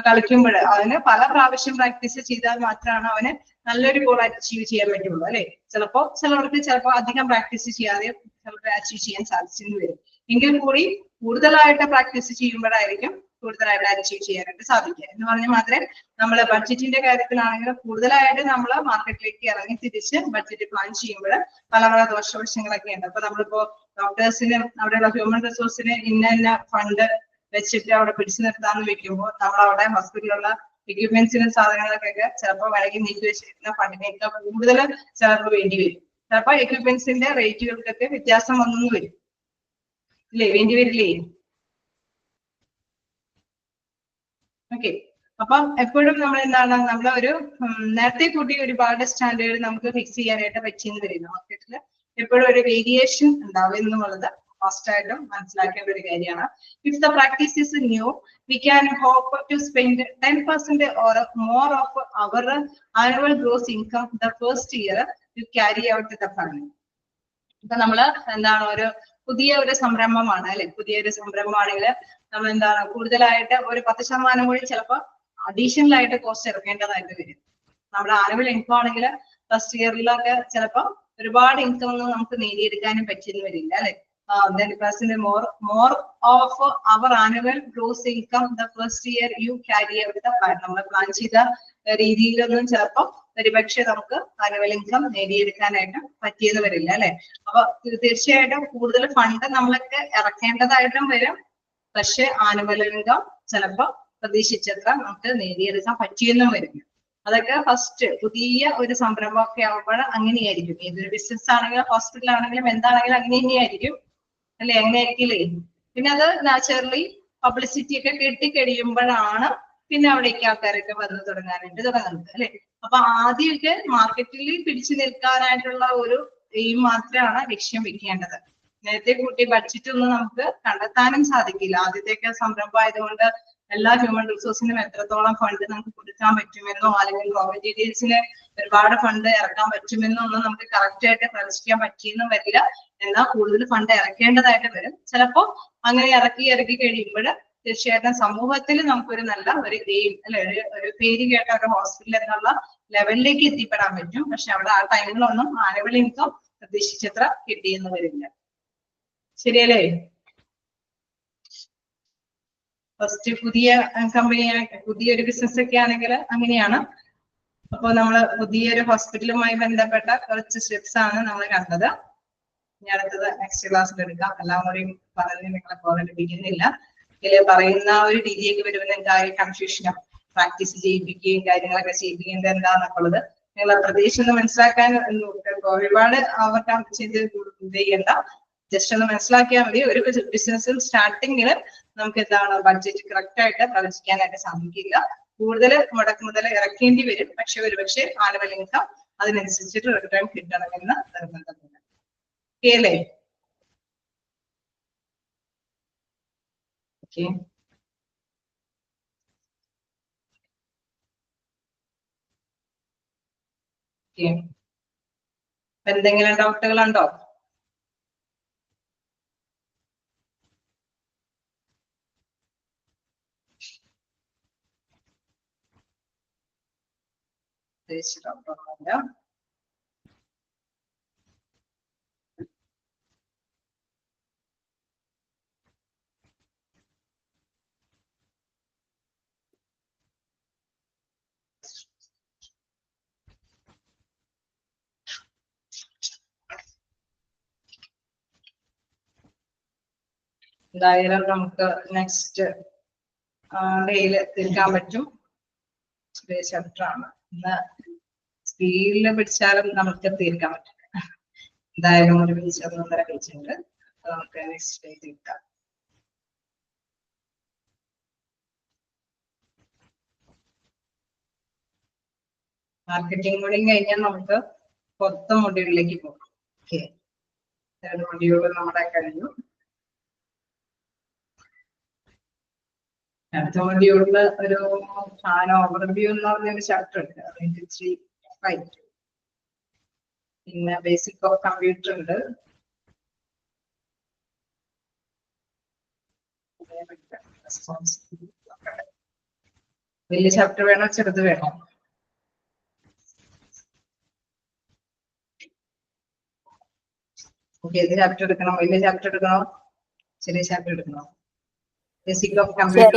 കളിക്കുമ്പോൾ അവന് പല പ്രാവശ്യം പ്രാക്ടീസ് ചെയ്താൽ മാത്രമാണ് അവന് നല്ലൊരു ഗോൾ അച്ചീവ് ചെയ്യാൻ പറ്റുള്ളൂ അല്ലെ. ചിലർക്ക് അധികം പ്രാക്ടീസ് ചെയ്യാതെ ചിലപ്പോൾ അച്ചീവ് ചെയ്യാൻ സാധിച്ചെന്ന് വരും. എങ്കിൽ കൂടി കൂടുതലായിട്ട് പ്രാക്ടീസ് ചെയ്യുമ്പോഴായിരിക്കും കൂടുതലായിട്ട് അച്ചീവ് ചെയ്യാനായിട്ട് സാധിക്കുക. എന്ന് പറഞ്ഞാൽ മാത്രമേ നമ്മൾ ബഡ്ജറ്റിന്റെ കാര്യത്തിലാണെങ്കിലും കൂടുതലായിട്ട് നമ്മൾ മാർക്കറ്റിലേക്ക് ഇറങ്ങി തിരിച്ച് ബഡ്ജറ്റ് പ്ലാൻ ചെയ്യുമ്പോൾ പല പല ദോഷവശങ്ങളൊക്കെ ഉണ്ട്. അപ്പൊ നമ്മളിപ്പോ ഡോക്ടേഴ്സിന് അവിടെയുള്ള ഹ്യൂമൻ റിസോഴ്സിന് ഇന്ന ഫണ്ട് വെച്ചിട്ട് അവിടെ പിടിച്ചു നിർത്താന്ന് വെക്കുമ്പോൾ നമ്മൾ അവിടെ ഹോസ്പിറ്റലിലുള്ള എക്യുപ്മെന്റ്സിനും സാധനങ്ങൾക്കൊക്കെ ചിലപ്പോൾ വിലക്ക് നീക്കി വെച്ചിരിക്കുന്ന ഫണ്ടിനേക്കാൾ കൂടുതൽ ചിലപ്പോൾ വേണ്ടി വരും. ചിലപ്പോൾ എക്യുപ്മെന്റ്സിന്റെ റേറ്റുകൾക്കൊക്കെ വ്യത്യാസം വന്നു വരും ഇല്ലേ, വേണ്ടി വരില്ലേ? ഓക്കെ, അപ്പം എപ്പോഴും നമ്മൾ എന്താണ് ഒരു നേരത്തെ കൂട്ടി ഒരുപാട് സ്റ്റാൻഡേർഡ് നമുക്ക് ഫിക്സ് ചെയ്യാനായിട്ട് പറ്റിയെന്ന് വരില്ല. മാർക്കറ്റിൽ എപ്പോഴും ഒരു വേരിയേഷൻ ഉണ്ടാവും എന്നുള്ളത് ഫസ്റ്റ് ആയിട്ടും മനസ്സിലാക്കേണ്ട ഒരു കാര്യമാണ്. If the practice is new, we can hope to spend 10% or more of our annual gross income the first year to carry out the planning. ഇപ്പൊ നമ്മള് എന്താണ് പുതിയ സംരംഭമാണ് അല്ലെ. പുതിയൊരു സംരംഭമാണെങ്കിൽ നമ്മൾ എന്താണ് കൂടുതലായിട്ട് ഒരു 10% കൂടി ചിലപ്പോൾ അഡീഷണൽ ആയിട്ട് കോസ്റ്റ് ഇറക്കേണ്ടതായിട്ട് വരും. നമ്മുടെ ആനുവൽ ഇൻകം ആണെങ്കിൽ ഫസ്റ്റ് ഇയറിലൊക്കെ ചിലപ്പോൾ ഒരുപാട് ഇൻകം ഒന്നും നമുക്ക് നേടിയെടുക്കാനും പറ്റിയെന്ന് വരില്ല അല്ലെ. then percent more of our annual gross income the first year you carry out the plan. നമ്മൾ പ്ലാൻ ചെയ്ത രീതിയിലൊന്നും ചിലപ്പോൾ ഒരുപക്ഷെ നമുക്ക് ആനുവൽ ഇൻകം നേടിയെടുക്കാനായിട്ട് പറ്റിയെന്ന് വരില്ല അല്ലെ. അപ്പൊ തീർച്ചയായിട്ടും കൂടുതൽ ഫണ്ട് നമ്മളൊക്കെ ഇറക്കേണ്ടതായിട്ടും വരും. പക്ഷെ ആനുവൽ ഇൻകം ചിലപ്പോൾ പ്രതീക്ഷിച്ചത്ര നമുക്ക് നേടിയെടുക്കാൻ പറ്റിയെന്നും വരും. അതൊക്കെ ഫസ്റ്റ് പുതിയ ഒരു സംരംഭമൊക്കെ ആവുമ്പോൾ അങ്ങനെയായിരിക്കും. ഏതൊരു ബിസിനസ് ആണെങ്കിലും ഹോസ്പിറ്റൽ ആണെങ്കിലും എന്താണെങ്കിലും അങ്ങനെ തന്നെയായിരിക്കും. അല്ലെ? അങ്ങനെയായിരിക്കില്ലേ? പിന്നെ അത് നാച്ചുറലി പബ്ലിസിറ്റി ഒക്കെ കിട്ടിക്കഴിയുമ്പോഴാണ് പിന്നെ അവിടേക്ക് ആൾക്കാരൊക്കെ വന്ന് തുടങ്ങുന്നത് അല്ലെ? അപ്പൊ ആദ്യമൊക്കെ മാർക്കറ്റിൽ പിടിച്ചു നിൽക്കാനായിട്ടുള്ള ഒരു എയിം മാത്രമാണ് ലക്ഷ്യം വെക്കേണ്ടത്. നേരത്തെ കൂട്ടി ബഡ്ജറ്റ് ഒന്നും നമുക്ക് കണ്ടെത്താനും സാധിക്കില്ല. ആദ്യത്തെയൊക്കെ സംരംഭം ആയതുകൊണ്ട് എല്ലാ ഹ്യൂമൻ റിസോഴ്സിനും എത്രത്തോളം ഫണ്ട് നമുക്ക് കൊടുക്കാൻ പറ്റുമെന്നോ അല്ലെങ്കിൽ റോ മെറ്റീരിയൽസിന് ഒരുപാട് ഫണ്ട് ഇറക്കാൻ പറ്റുമെന്നോ ഒന്നും നമുക്ക് കറക്റ്റ് ആയിട്ട് പ്രവചിക്കാൻ പറ്റിയെന്നും വരില്ല. എന്നാൽ കൂടുതൽ ഫണ്ട് ഇറക്കേണ്ടതായിട്ട് വരും. ചിലപ്പോ അങ്ങനെ ഇറക്കി കഴിയുമ്പോൾ തീർച്ചയായിട്ടും സമൂഹത്തിൽ നമുക്കൊരു നല്ല ഒരു എയിം അല്ലെ, ഒരു പേര് കേട്ട ഒരു ഹോസ്പിറ്റൽ എന്നുള്ള ലെവലിലേക്ക് എത്തിപ്പെടാൻ പറ്റും. പക്ഷെ അവിടെ ആ ടൈമിലൊന്നും ആനുവൽ ഇൻകം പ്രതീക്ഷിച്ചത്ര കിട്ടിയെന്ന് വരില്ല. ശരിയല്ലേ? ഫസ്റ്റ് പുതിയ കമ്പനിയാണ്, പുതിയൊരു ബിസിനസ് ഒക്കെ ആണെങ്കിൽ അങ്ങനെയാണ്. അപ്പോൾ നമ്മൾ പുതിയൊരു ഹോസ്പിറ്റലുമായി ബന്ധപ്പെട്ട കുറച്ച് സ്റ്റെപ്സ് ആണ് നമ്മൾ കണ്ടത്. ഇനി അടുത്തത് നെക്സ്റ്റ് ക്ലാസ്സിൽ എടുക്കാം. എല്ലാം കൂടി പറഞ്ഞ് നിങ്ങളെ ബോറടിപ്പിക്കുന്നില്ല. ഇതിൽ പറയുന്ന ഒരു രീതിയൊക്കെ വരുമ്പോൾ നിങ്ങൾക്ക് കൺഫ്യൂഷനോ പ്രാക്ടീസ് ചെയ്യിപ്പിക്കുകയും കാര്യങ്ങളൊക്കെ ചെയ്യിപ്പിക്കുന്നത് എന്താന്നൊക്കെ ഉള്ളത് നിങ്ങൾ പ്രതീക്ഷ ഒന്ന് മനസ്സിലാക്കാൻ ഒരുപാട് ഓവർകം ചെയ്ത് ചെയ്യണ്ട. ജസ്റ്റ് ഒന്ന് മനസ്സിലാക്കിയാൽ മതി. ഒരു ബിസിനസ്സിൽ സ്റ്റാർട്ടിങ്ങിൽ നമുക്ക് എന്താണ് ബഡ്ജറ്റ് കറക്റ്റ് ആയിട്ട് പ്രവചിക്കാനായിട്ട് സാധിക്കില്ല. കൂടുതൽ മുതൽ ഇറക്കേണ്ടി വരും. പക്ഷെ ഒരുപക്ഷെ ആനുവൽ ഇൻകം അതിനനുസരിച്ചിട്ട് റിട്ടേൺ കിട്ടണമെന്ന് നിർബന്ധമില്ല. ഓക്കെ അല്ലേ? ഓക്കെ. എന്തെങ്കിലും ഡൗട്ടുകൾ ഉണ്ടോ? ഡൗട്ടൊന്നുമില്ല. എന്തായാലും നമുക്ക് നെക്സ്റ്റ് ഡേയിൽ തീർക്കാൻ പറ്റും. ചെറിയ ചാപ്റ്റർ ആണ്. ഇന്ന് സ്പീഡിൽ പിടിച്ചാലും നമുക്ക് തീർക്കാൻ പറ്റും. എന്തായാലും ഒരു പേജ് 1.5 പേജ് ഉണ്ട്. നമുക്ക് നെക്സ്റ്റ് ഡേ തീർക്കാം. മാർക്കറ്റിംഗ് കൂടി കഴിഞ്ഞാൽ നമുക്ക് 10 മൊഡ്യൂളിലേക്ക് പോകാം. ഓക്കെ, 2 മൊഡ്യൂൾ നമ്മുടെ കഴിഞ്ഞു. അടുത്ത മൊഡ്യൂളില് ഒരു ഓവർവ്യൂ എന്ന് പറഞ്ഞൊരു ചാപ്റ്റർ ഉണ്ട്. അതിന്റെ ഇച്ചിരി ഫൈറ്റ്. പിന്നെ ബേസിക് ഓഫ് കമ്പ്യൂട്ടർ ഉണ്ട്. വലിയ ചാപ്റ്റർ വേണോ ചെറുത് വേണോ? ഓക്കെ, ഏത് ചാപ്റ്റർ എടുക്കണം? വലിയ ചാപ്റ്റർ എടുക്കണോ ചെറിയ ചാപ്റ്റർ എടുക്കണോ? ബേസിക് ഓഫ് കമ്പ്യൂട്ടർ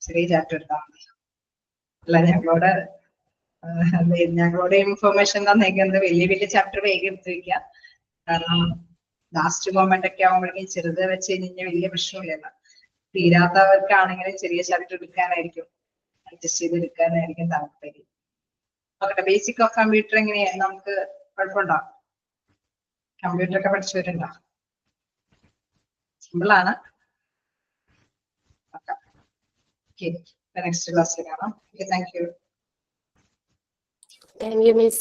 ചെറിയ ചാപ്റ്റർ എടുത്താൽ മതി. അല്ല, ഞങ്ങളോട് ഇൻഫർമേഷൻ തന്നേക്കുന്നത് വലിയ ചാപ്റ്റർ വേഗം എടുത്ത് വെക്കുക. കാരണം ലാസ്റ്റ് മൊമെന്റ് ഒക്കെ ആകുമ്പോഴേക്കും ചെറുത് വെച്ച് കഴിഞ്ഞാൽ വലിയ പ്രശ്നമില്ല. തീരാത്തവർക്കാണെങ്കിലും ചെറിയ ചാപ്റ്റർ എടുക്കാനായിരിക്കും, അഡ്ജസ്റ്റ് ചെയ്ത് എടുക്കാനായിരിക്കും താല്പര്യം. നോക്കട്ടെ, ബേസിക് ഓഫ് കമ്പ്യൂട്ടർ എങ്ങനെയാണ്? നമുക്ക് കുഴപ്പമുണ്ടോ? കമ്പ്യൂട്ടർ ഒക്കെ പഠിച്ചവരുണ്ടോ? സിമ്പിൾ ആണ്. ഓക്കെ, നെക്സ്റ്റ് ക്ലാസ്സിൽ കാണാം. Thank you. Thank you, Miss.